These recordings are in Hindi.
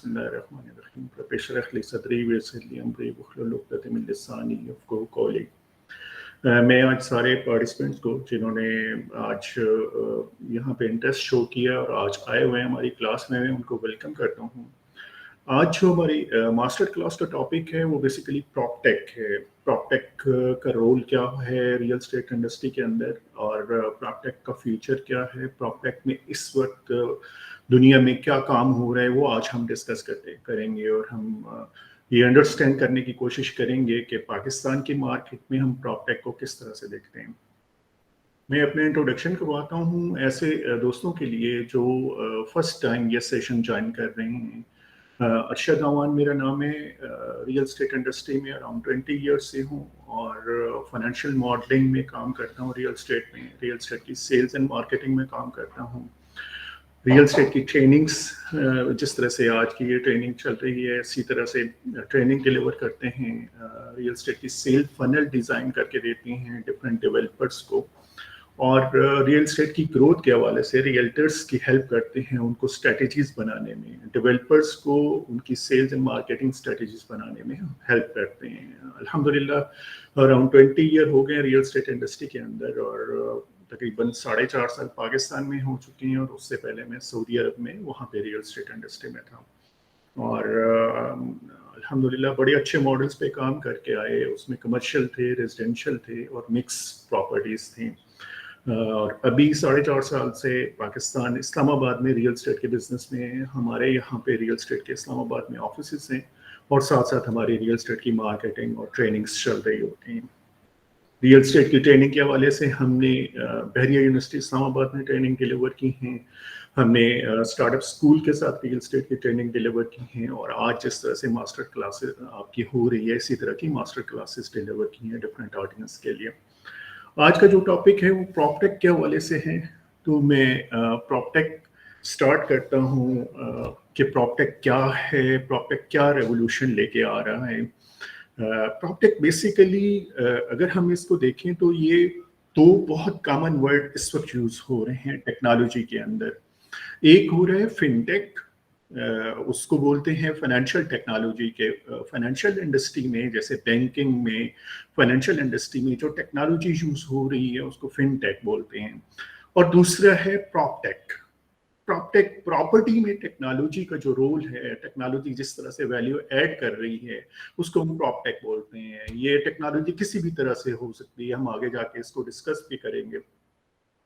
बिस्मिल्लाहिर्रहमानिर्रहीम रब्बि इश्रह ली सदरी वयस्सिर ली अमरी वहलुल उक़दतम मिन लिसानी यफ़क़हू क़ौली। मैं आज सारे पार्टिसिपेंट्स को जिन्होंने आज यहाँ पे इंटरेस्ट शो किया और आज आए हुए हैं हमारी क्लास में, उनको वेलकम करता हूँ। आज जो हमारी मास्टर क्लास का टॉपिक है वो बेसिकली प्रॉपटेक है। प्रॉपटेक का रोल क्या है रियल एस्टेट इंडस्ट्री के अंदर और प्रॉपटेक का फ्यूचर क्या है, प्रॉपटेक में इस वक्त दुनिया में क्या काम हो रहा है, वो आज हम डिस्कस करेंगे और हम ये अंडरस्टैंड करने की कोशिश करेंगे कि पाकिस्तान की मार्केट में हम प्रॉपटेक को किस तरह से देखते हैं। मैं अपने इंट्रोडक्शन करवाता हूँ ऐसे दोस्तों के लिए जो फर्स्ट टाइम ये सेशन ज्वाइन कर रहे हैं। अरशद अवान मेरा नाम है, रियल एस्टेट इंडस्ट्री में अराउंड 20 ईयर्स से हूँ और फाइनेंशियल मॉडलिंग में काम करता हूँ। रियल एस्टेट में, रियल एस्टेट की सेल्स एंड मार्केटिंग में काम करता हूँ। रियल एस्टेट की ट्रेनिंग्स, जिस तरह से आज की ये ट्रेनिंग चल रही है इसी तरह से ट्रेनिंग डिलीवर करते हैं। रियल एस्टेट की सेल फनल डिज़ाइन करके देते हैं डिफरेंट डेवलपर्स को और रियल एस्टेट की ग्रोथ के हवाले से रियल्टर्स की हेल्प करते हैं उनको स्ट्रेटजीज बनाने में, डेवलपर्स को उनकी सेल्स एंड मार्केटिंग स्ट्रेटजीज बनाने में हेल्प करते हैं। अल्हम्दुलिल्लाह अराउंड 20 ईयर हो गए रियल एस्टेट इंडस्ट्री के अंदर और तकरीबन 4.5 साल पाकिस्तान में हो चुके हैं और उससे पहले मैं सऊदी अरब में वहाँ पे रियल एस्टेट इंडस्ट्री में था और अल्हम्दुलिल्लाह बड़े अच्छे मॉडल्स पे काम करके आए। उसमें कमर्शियल थे, रेजिडेंशियल थे और मिक्स प्रॉपर्टीज़ थी। और अभी 4.5 साल से पाकिस्तान इस्लामाबाद में रियल एस्टेट के बिजनेस में हमारे यहाँ पे रियल एस्टेट के इस्लामाबाद में ऑफिसेस हैं और साथ साथ हमारी रियल एस्टेट की मार्केटिंग और ट्रेनिंग्स चल रही होती हैं। रियल एस्टेट की ट्रेनिंग के हवाले से हमने बहरिया यूनिवर्सिटी इस्लामाबाद में ट्रेनिंग डिलीवर की हैं। हमने स्टार्टअप स्कूल के साथ रियल एस्टेट की ट्रेनिंग डिलीवर की हैं और आज जिस तरह से मास्टर क्लासेस आपकी हो रही है इसी तरह की मास्टर क्लासेस डिलीवर की हैं डिफरेंट ऑडियंस के लिए। आज का जो टॉपिक है वो प्रॉपटेक के हवाले से है, तो मैं प्रॉपटेक स्टार्ट करता हूँ कि प्रॉपटेक क्या है, प्रॉपटेक क्या रेवोल्यूशन लेके आ रहा है। प्रॉपटेक बेसिकली अगर हम इसको देखें तो ये दो बहुत कॉमन वर्ड इस वक्त यूज हो रहे हैं टेक्नोलॉजी के अंदर। एक हो रहा है फिनटेक, उसको बोलते हैं फाइनेंशियल टेक्नोलॉजी के। फाइनेंशियल इंडस्ट्री में जैसे बैंकिंग में, फाइनेंशियल इंडस्ट्री में जो टेक्नोलॉजी यूज हो रही है उसको फिनटेक बोलते हैं। और दूसरा है प्रॉपटेक। प्रॉपटेक प्रॉपर्टी में टेक्नोलॉजी का जो रोल है, टेक्नोलॉजी जिस तरह से वैल्यू ऐड कर रही है उसको हम प्रॉपटेक बोलते हैं। ये टेक्नोलॉजी किसी भी तरह से हो सकती है, हम आगे जाके इसको डिस्कस भी करेंगे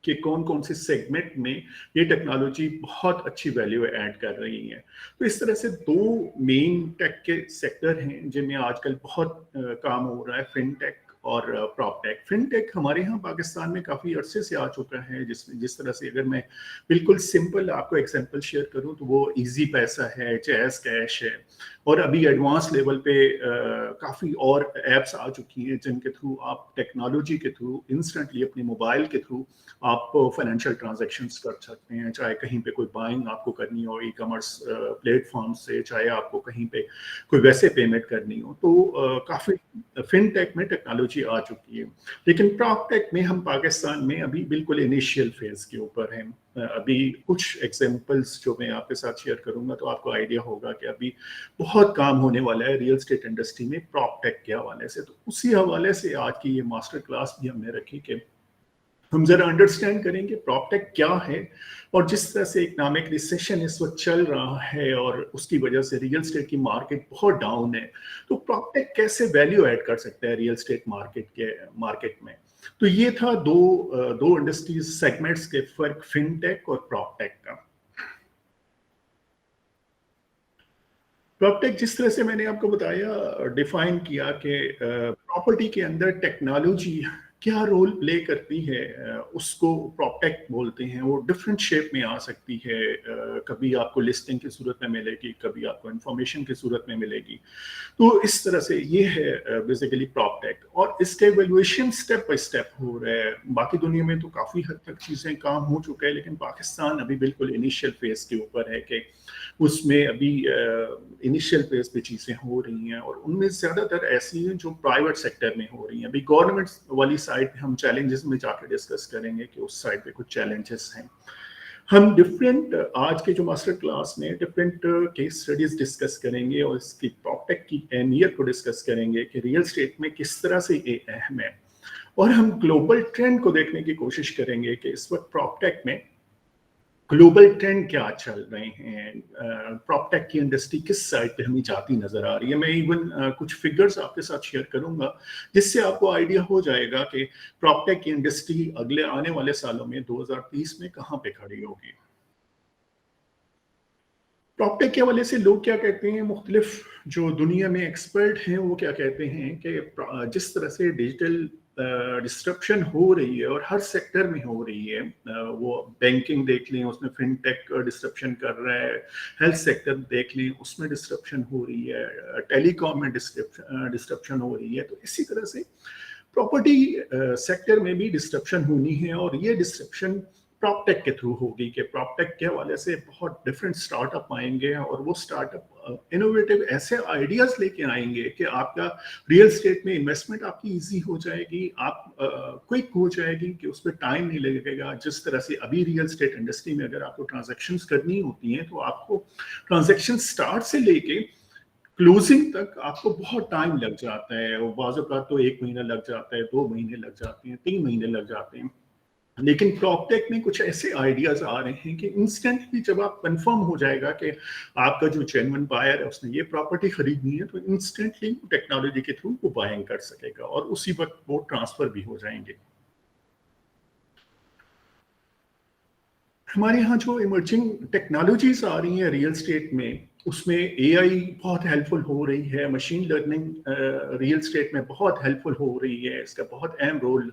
कि कौन कौन से सेगमेंट में ये टेक्नोलॉजी बहुत अच्छी वैल्यू ऐड कर रही है। तो इस तरह से दो मेन टेक के सेक्टर हैं जिनमें आजकल बहुत काम हो रहा है, फिनटेक और प्रॉपटेक। फिनटेक हमारे यहाँ पाकिस्तान में काफ़ी अरसे से आ चुका है, जिसमें जिस तरह से अगर मैं बिल्कुल सिंपल आपको एग्जांपल शेयर करूँ तो वो इजी पैसा है, जैज़ कैश है और अभी एडवांस लेवल पे काफ़ी और ऐप्स आ चुकी हैं जिनके थ्रू आप टेक्नोलॉजी के थ्रू इंस्टेंटली अपने मोबाइल के थ्रू आप फाइनेंशियल ट्रांजैक्शंस कर सकते हैं। चाहे कहीं पे कोई बाइंग आपको करनी हो ई कॉमर्स प्लेटफॉर्म से, चाहे आपको कहीं पे कोई वैसे पेमेंट करनी हो, तो काफ़ी फिनटेक में टेक्नोलॉजी आ चुकी है। लेकिन प्रॉपटेक में हम पाकिस्तान में अभी बिल्कुल इनिशियल फेज के ऊपर हैं। अभी कुछ एग्जांपल्स जो मैं आपके साथ शेयर करूंगा तो आपको आइडिया होगा कि अभी बहुत काम होने वाला है रियल एस्टेट इंडस्ट्री में प्रॉपटेक के हवाले से। तो उसी हवाले से आज की ये मास्टर क्लास भी हमने रखी कि हम जरा अंडरस्टैंड करेंगे प्रॉपटेक क्या है और जिस तरह से इकोनॉमिक रिसेशन इस वक्त चल रहा है और उसकी वजह से रियल एस्टेट की मार्केट बहुत डाउन है, तो प्रॉपटेक कैसे वैल्यू ऐड कर सकता है रियल एस्टेट मार्केट में। तो ये था दो इंडस्ट्रीज सेगमेंट्स के फर्क, फिनटेक और प्रॉपटेक का। प्रॉपटेक जिस तरह से मैंने आपको बताया, डिफाइन किया कि प्रॉपर्टी के अंदर टेक्नोलॉजी क्या रोल प्ले करती है, उसको प्रॉपटेक बोलते हैं। वो डिफरेंट शेप में आ सकती है, कभी आपको लिस्टिंग की सूरत में मिलेगी, कभी आपको इंफॉर्मेशन की सूरत में मिलेगी। तो इस तरह से ये है बेसिकली प्रॉपटेक और इसके वैल्यूएशन स्टेप बाय स्टेप हो रहा है। बाकी दुनिया में तो काफ़ी हद तक चीज़ें काम हो चुका है, लेकिन पाकिस्तान अभी बिल्कुल इनिशियल फेज के ऊपर है कि उसमें अभी इनिशियल फेज पे चीज़ें हो रही हैं और उनमें ज़्यादातर ऐसी हैं जो प्राइवेट सेक्टर में हो रही हैं। अभी गवर्नमेंट वाली साइड पे हम चैलेंजेस में जाकर डिस्कस करेंगे कि उस साइड पे कुछ चैलेंजेस हैं। हम डिफरेंट आज के जो मास्टर क्लास में डिफरेंट केस स्टडीज डिस्कस करेंगे और इसकी प्रॉपटेक की अहमियत को डिस्कस करेंगे कि रियल स्टेट में किस तरह से ये अहम है। और हम ग्लोबल ट्रेंड को देखने की कोशिश करेंगे कि इस वक्त प्रॉपटेक में ग्लोबल ट्रेंड क्या चल रहे हैं, प्रॉपटेक की इंडस्ट्री किस साइड पे हमें जाती नजर आ रही है। मैं इवन कुछ फिगर्स आपके साथ शेयर करूंगा जिससे आपको आइडिया हो जाएगा कि प्रॉपटेक की इंडस्ट्री अगले आने वाले सालों में 2030 में कहाँ पे खड़ी होगी। प्रॉपटेक के हवाले से लोग क्या कहते हैं, मुख्तलिफ जो दुनिया में एक्सपर्ट हैं वो क्या कहते हैं कि जिस तरह से डिजिटल डिस्ट्रप्शन हो रही है और हर सेक्टर में हो रही है, वो बैंकिंग देख लें उसमें फिनटेक डिस्ट्रप्शन कर रहा है, हेल्थ सेक्टर देख लें उसमें डिस्ट्रप्शन हो रही है, टेलीकॉम में डिस्ट्रप्शन हो रही है, तो इसी तरह से प्रॉपर्टी सेक्टर में भी डिस्ट्रप्शन होनी है। और ये डिस्ट्रप्शन प्रॉपटेक के थ्रू होगी कि प्रॉपटेक के हवाले से बहुत डिफरेंट स्टार्टअप आएंगे और वो स्टार्टअप इनोवेटिव ऐसे आइडियाज लेके आएंगे कि आपका रियल स्टेट में इन्वेस्टमेंट आपकी इजी हो जाएगी, आप क्विक हो जाएगी कि उस पर टाइम नहीं लगेगा। जिस तरह से अभी रियल स्टेट इंडस्ट्री में अगर आपको ट्रांजैक्शंस करनी होती हैं तो आपको ट्रांजैक्शन स्टार्ट से लेके क्लोजिंग तक आपको बहुत टाइम लग जाता है। और बाज़ औक़ात तो 1 महीना लग जाता है, 2 महीने लग जाते हैं, 3 महीने लग जाते हैं। लेकिन प्रॉपटेक में कुछ ऐसे आइडियाज आ रहे हैं कि इंस्टेंटली जब आप कंफर्म हो जाएगा कि आपका जो जेन्युइन बायर है उसने ये प्रॉपर्टी खरीदनी है, तो इंस्टेंटली टेक्नोलॉजी के थ्रू वो बाइंग कर सकेगा और उसी वक्त वो ट्रांसफर भी हो जाएंगे। हमारे यहाँ जो इमर्जिंग टेक्नोलॉजीज आ रही हैं रियल स्टेट में, उसमें एआई बहुत हेल्पफुल हो रही है, मशीन लर्निंग रियल स्टेट में बहुत हेल्पफुल हो रही है, इसका बहुत अहम रोल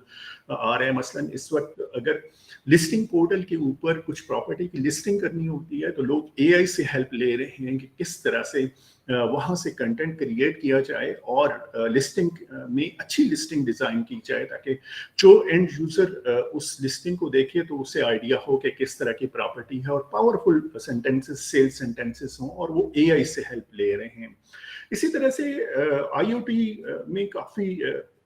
आ रहा है। मसलन इस वक्त अगर लिस्टिंग पोर्टल के ऊपर कुछ प्रॉपर्टी की लिस्टिंग करनी होती है तो लोग एआई से हेल्प ले रहे हैं कि किस तरह से वहाँ से कंटेंट क्रिएट किया जाए और लिस्टिंग में अच्छी लिस्टिंग डिज़ाइन की जाए ताकि जो एंड यूज़र उस लिस्टिंग को देखे तो उसे आइडिया हो कि किस तरह की प्रॉपर्टी है और पावरफुल सेंटेंसेस, सेल्स सेंटेंसेस हों और वो एआई से हेल्प ले रहे हैं। इसी तरह से आईओटी में काफ़ी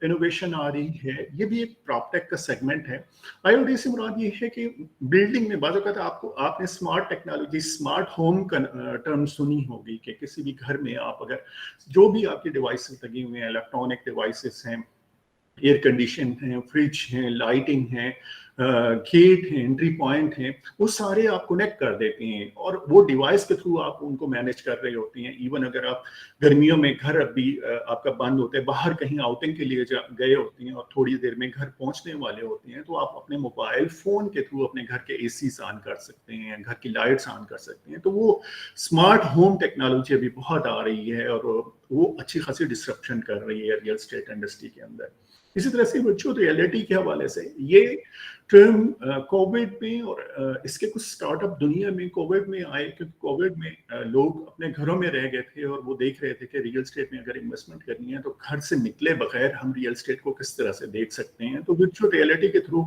इनोवेशन आ रही है, ये भी एक प्रॉपटेक का सेगमेंट है। आईओटी से मुराद ये है कि बिल्डिंग में बाज़ औक़ात आपने स्मार्ट टेक्नोलॉजी, स्मार्ट होम का टर्म सुनी होगी कि किसी भी घर में आप अगर जो भी आपके डिवाइसेस लगे हुए हैं, इलेक्ट्रॉनिक डिवाइसेस हैं, एयर कंडीशन है, फ्रिज है, लाइटिंग है, गेट है, एंट्री पॉइंट है, वो सारे आप कनेक्ट कर देते हैं और वो डिवाइस के थ्रू आप उनको मैनेज कर रहे होते हैं। इवन अगर आप गर्मियों में घर अभी आपका बंद होता है, बाहर कहीं आउटिंग के लिए गए होते हैं और थोड़ी देर में घर पहुंचने वाले होते हैं, तो आप अपने मोबाइल फोन के थ्रू अपने घर के एसी ऑन कर सकते हैं, घर की लाइट्स ऑन कर सकते हैं। तो वो स्मार्ट होम टेक्नोलॉजी अभी बहुत आ रही है और वो अच्छी खासी डिस्ट्रप्शन कर रही है रियल स्टेट इंडस्ट्री के अंदर। इसी तरह से वर्चुअल रियलिटी के हवाले से ये टर्म कोविड में और इसके कुछ स्टार्टअप दुनिया में कोविड में आए, क्योंकि कोविड में लोग अपने घरों में रह गए थे और वो देख रहे थे कि रियल स्टेट में अगर इन्वेस्टमेंट करनी है तो घर से निकले बगैर हम रियल स्टेट को किस तरह से देख सकते हैं। तो वर्चुअल रियलिटी के थ्रू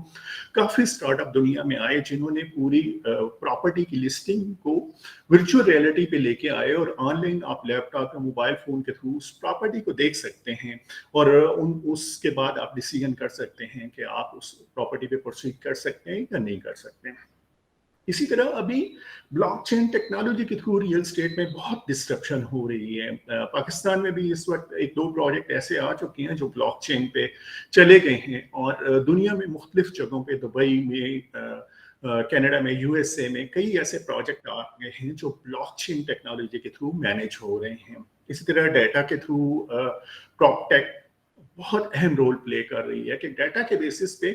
काफ़ी स्टार्टअप दुनिया में आए जिन्होंने पूरी प्रॉपर्टी की लिस्टिंग को वर्चुअल रियलिटी पे लेके आए और ऑनलाइन आप लैपटॉप या मोबाइल फ़ोन के थ्रू उस प्रॉपर्टी को देख सकते हैं और उसके बाद आप डिसीजन कर सकते हैं कि आप उस प्रॉपर्टी पे प्रोसीड कर सकते हैं या नहीं कर सकते हैं। इसी तरह अभी ब्लॉकचेन टेक्नोलॉजी के थ्रू रियल स्टेट में बहुत डिस्ट्रप्शन हो रही है। पाकिस्तान में भी इस वक्त 1-2 प्रोजेक्ट ऐसे आ चुके हैं जो ब्लॉकचेन पे चले गए हैं और दुनिया में मुख्तलिफ जगहों पे, दुबई में, कनाडा में, यूएसए में कई ऐसे प्रोजेक्ट आ गए हैं जो ब्लॉकचेन टेक्नोलॉजी के थ्रू मैनेज हो रहे हैं। इसी तरह डाटा के थ्रू प्रॉपटेक बहुत अहम रोल प्ले कर रही है कि डाटा के बेसिस पे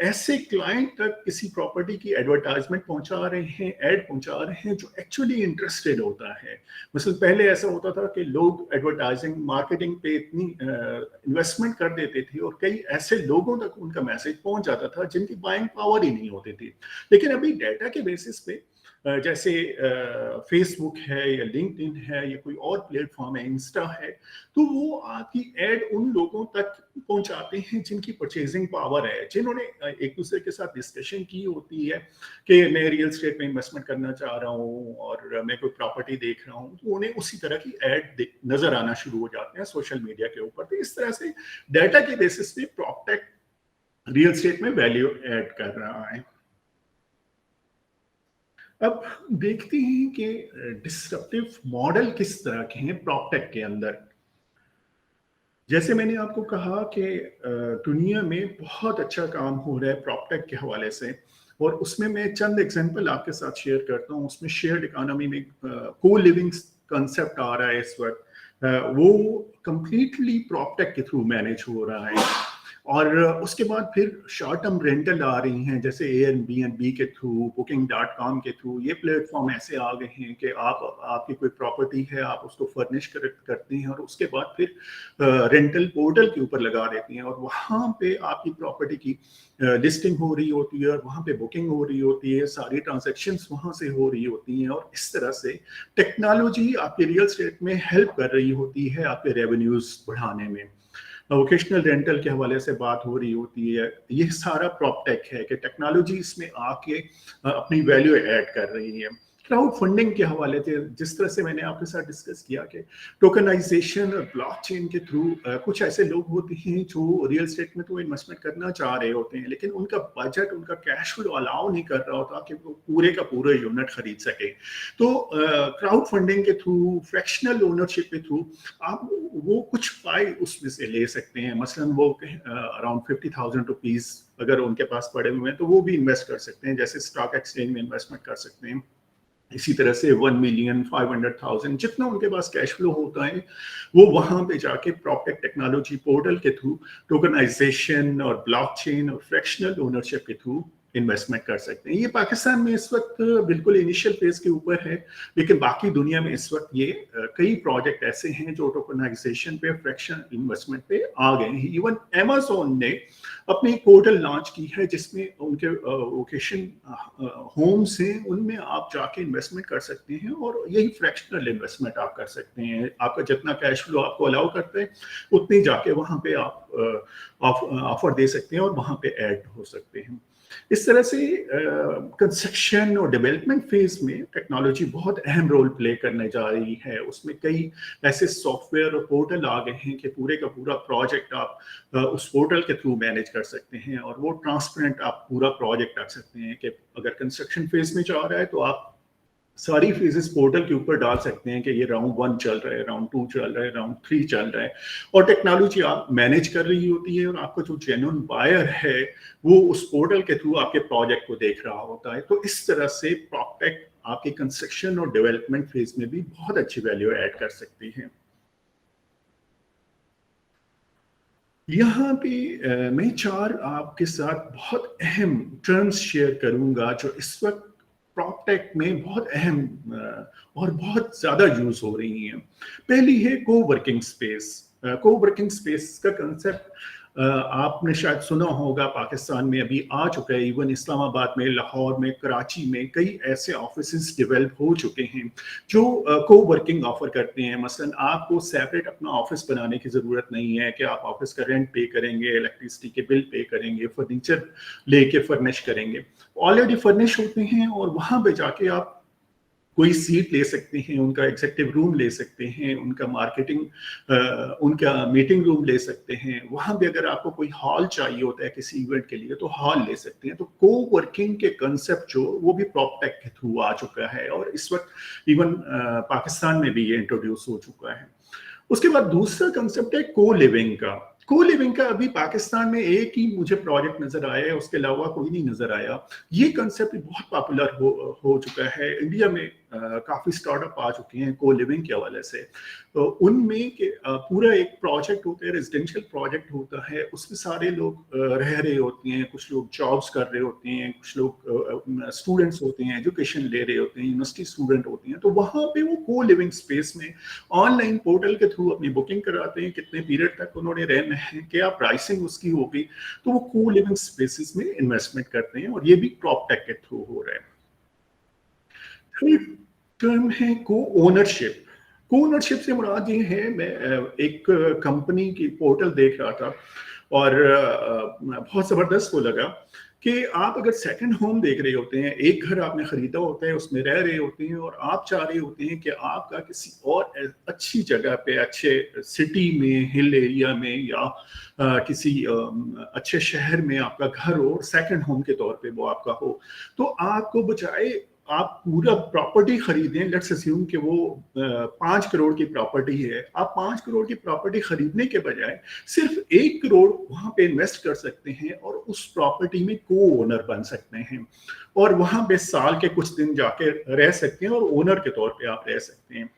ऐसे क्लाइंट तक किसी प्रॉपर्टी की एडवर्टाइजमेंट पहुंचा रहे हैं, एड पहुंचा रहे हैं जो एक्चुअली इंटरेस्टेड होता है। मतलब पहले ऐसा होता था कि लोग एडवर्टाइजिंग, मार्केटिंग पे इतनी इन्वेस्टमेंट कर देते थे और कई ऐसे लोगों तक उनका मैसेज पहुंच जाता था जिनकी बाइंग पावर ही नहीं होती थी। लेकिन अभी डाटा के बेसिस पे जैसे फेसबुक है या लिंक्डइन है या कोई और प्लेटफॉर्म है, इंस्टा है, तो वो आपकी एड उन लोगों तक पहुंचाते हैं जिनकी परचेजिंग पावर है, जिन्होंने एक दूसरे के साथ डिस्कशन की होती है कि मैं रियल स्टेट में इन्वेस्टमेंट करना चाह रहा हूँ और मैं कोई प्रॉपर्टी देख रहा हूँ, तो उन्हें उसी तरह की एड नजर आना शुरू हो जाते हैं सोशल मीडिया के ऊपर। तो इस तरह से डाटा के बेसिस पे प्रॉपटेक रियल स्टेट में वैल्यू ऐड कर रहा है। अब देखते हैं कि डिस्रप्टिव मॉडल किस तरह के हैं प्रॉप्टेक के अंदर। जैसे मैंने आपको कहा कि दुनिया में बहुत अच्छा काम हो रहा है प्रॉप्टेक के हवाले से, और उसमें मैं चंद एग्जांपल आपके साथ शेयर करता हूँ। उसमें शेयर्ड इकोनॉमी में को लिविंग कंसेप्ट आ रहा है इस वक्त। वो कंप्लीटली प्रॉप्टेक के थ्रू मैनेज हो रहा है। और उसके बाद फिर शॉर्ट टर्म रेंटल आ रही हैं, जैसे एयरबीएनबी के थ्रू, बुकिंग.com के थ्रू। ये प्लेटफॉर्म ऐसे आ गए हैं कि आपकी कोई प्रॉपर्टी है, आप उसको फर्निश करते हैं और उसके बाद फिर रेंटल पोर्टल के ऊपर लगा देती हैं, और वहाँ पे आपकी प्रॉपर्टी की लिस्टिंग हो रही होती है और वहाँ पे बुकिंग हो रही होती है, सारी ट्रांजैक्शंस वहाँ से हो रही होती हैं। और इस तरह से टेक्नोलॉजी आपके रियल एस्टेट में हेल्प कर रही होती है आपके रेवेन्यूज बढ़ाने में। वोकेशनल रेंटल के हवाले से बात हो रही होती है। ये सारा प्रॉपटेक है कि टेक्नोलॉजी इसमें आके अपनी वैल्यू ऐड कर रही है। क्राउड फंडिंग के हवाले से जिस तरह से मैंने आपके साथ डिस्कस किया कि टोकनाइजेशन और ब्लॉकचेन के थ्रू कुछ ऐसे लोग होते हैं जो रियल एस्टेट में तो इन्वेस्टमेंट करना चाह रहे होते हैं, लेकिन उनका बजट, उनका कैश फ्लो अलाउ नहीं कर रहा होता कि वो पूरे का पूरा यूनिट खरीद सके। तो क्राउड फंडिंग के थ्रू, फ्रैक्शनल ओनरशिप के थ्रू आप वो कुछ पाई उसमें से ले सकते हैं। मसलन वो अराउंड 50,000 रुपीज अगर उनके पास पड़े हुए हैं तो वो भी इन्वेस्ट कर सकते हैं, जैसे स्टॉक एक्सचेंज में इन्वेस्टमेंट कर सकते हैं। इसी तरह से 1,500,000 जितना उनके पास कैश फ्लो होता है, वो वहां पे जाके प्रॉपेक्ट टेक्नोलॉजी पोर्टल के थ्रू, टोकनाइजेशन और ब्लॉकचेन और फ्रैक्शनल ओनरशिप के थ्रू इन्वेस्टमेंट कर सकते हैं। ये पाकिस्तान में इस वक्त बिल्कुल इनिशियल फेज के ऊपर है, लेकिन बाकी दुनिया में इस वक्त ये कई प्रोजेक्ट ऐसे हैं जो टोकनाइजेशन पे, फ्रैक्शनल इन्वेस्टमेंट पे आ गए हैं। इवन अमेज़न ने अपनी पोर्टल लॉन्च की है जिसमें उनके वोकेशन होम्स हैं, उनमें आप जाके इन्वेस्टमेंट कर सकते हैं और यही फ्रैक्शनल इन्वेस्टमेंट आप कर सकते हैं। आपका जितना कैश फ्लो आपको अलाउ करते हैं उतनी जाके वहां पे आप ऑफर दे सकते हैं और वहां पे ऐड हो सकते हैं। इस तरह से कंस्ट्रक्शन और डेवलपमेंट फेज में टेक्नोलॉजी बहुत अहम रोल प्ले करने जा रही है। उसमें कई ऐसे सॉफ्टवेयर और पोर्टल आ गए हैं कि पूरे का पूरा प्रोजेक्ट आप उस पोर्टल के थ्रू मैनेज कर सकते हैं, और वो ट्रांसपेरेंट आप पूरा प्रोजेक्ट रख सकते हैं कि अगर कंस्ट्रक्शन फेज में जा रहा है तो आप सारी फेजेस पोर्टल के ऊपर डाल सकते हैं कि ये राउंड 1 चल रहा है, राउंड 2 चल रहा है, राउंड 3 चल रहा है, और टेक्नोलॉजी आप मैनेज कर रही होती है और आपका जो जेन्युइन बायर है वो उस पोर्टल के थ्रू आपके प्रोजेक्ट को देख रहा होता है। तो इस तरह से प्रॉपेक्ट आपके कंस्ट्रक्शन और डेवलपमेंट फेज में भी बहुत अच्छी वैल्यू ऐड कर सकती है। यहाँ पे मैं 4 आपके साथ बहुत अहम टर्म्स शेयर करूंगा जो इस वक्त प्रॉपटेक में बहुत अहम और बहुत ज्यादा यूज हो रही हैं। पहली है को वर्किंग स्पेस। को वर्किंग स्पेस का कंसेप्ट आपने शायद सुना होगा, पाकिस्तान में अभी आ चुका है। इवन इस्लामाबाद में, लाहौर में, कराची में कई ऐसे ऑफिसेस डेवलप हो चुके हैं जो को वर्किंग ऑफर करते हैं। मसलन आपको सेपरेट अपना ऑफिस बनाने की जरूरत नहीं है कि आप ऑफिस का रेंट पे करेंगे, इलेक्ट्रिसिटी के बिल पे करेंगे, फर्नीचर लेके फर्निश करेंगे। ऑलरेडी फर्निश होते हैं और वहां पे जाके आप कोई सीट ले सकते हैं, उनका एग्जीक्यूटिव रूम ले सकते हैं, उनका मार्केटिंग उनका मीटिंग रूम ले सकते हैं। वहां भी अगर आपको कोई हॉल चाहिए होता है किसी इवेंट के लिए तो हॉल ले सकते हैं। तो को वर्किंग के कंसेप्ट जो वो भी प्रॉपटेक के थ्रू आ चुका है और इस वक्त इवन पाकिस्तान में भी ये इंट्रोड्यूस हो चुका है। उसके बाद दूसरा कंसेप्ट है को लिविंग का। को लिविंग का अभी पाकिस्तान में एक ही मुझे प्रोजेक्ट नजर आया है, उसके अलावा कोई नहीं नजर आया। ये कंसेप्ट बहुत पॉपुलर हो चुका है इंडिया में। काफी स्टार्टअप आ चुके हैं को लिविंग के हवाले से। तो उनमें पूरा एक प्रोजेक्ट होता है, रेजिडेंशियल प्रोजेक्ट होता है, उसमें सारे लोग रह रहे होते हैं, कुछ लोग जॉब्स कर रहे होते हैं, कुछ लोग स्टूडेंट्स होते हैं, एजुकेशन ले रहे होते हैं, यूनिवर्सिटी स्टूडेंट होते हैं। तो वहां पे वो को लिविंग स्पेस में ऑनलाइन पोर्टल के थ्रू अपनी बुकिंग कराते हैं, कितने पीरियड तक उन्होंने रहना है, क्या प्राइसिंग उसकी होगी। तो वो को लिविंग स्पेसिस में इन्वेस्टमेंट करते हैं और ये भी प्रॉपटेक के थ्रू हो रहा है। थर्ड टर्म है को ओनरशिप। को ओनरशिप से मुराद ये है, मैं एक कंपनी की पोर्टल देख रहा था और बहुत जबरदस्त वो लगा कि आप अगर सेकंड होम देख रहे होते हैं, एक घर आपने खरीदा होता है, उसमें रह रहे होते हैं और आप चाह रहे होते हैं कि आपका किसी और अच्छी जगह पे, अच्छे सिटी में, हिल एरिया में या किसी अच्छे शहर में आपका घर हो, सेकंड होम के तौर पे वो आपका हो। तो आपको बजाय आप पूरा प्रॉपर्टी खरीदें, लेट्स अज्यूम कि वो 5 करोड़ की प्रॉपर्टी है, आप 5 करोड़ की प्रॉपर्टी खरीदने के बजाय सिर्फ 1 करोड़ वहां पे इन्वेस्ट कर सकते हैं और उस प्रॉपर्टी में को ओनर बन सकते हैं और वहां पे साल के कुछ दिन जाके रह सकते हैं और ओनर के तौर पे आप रह सकते हैं।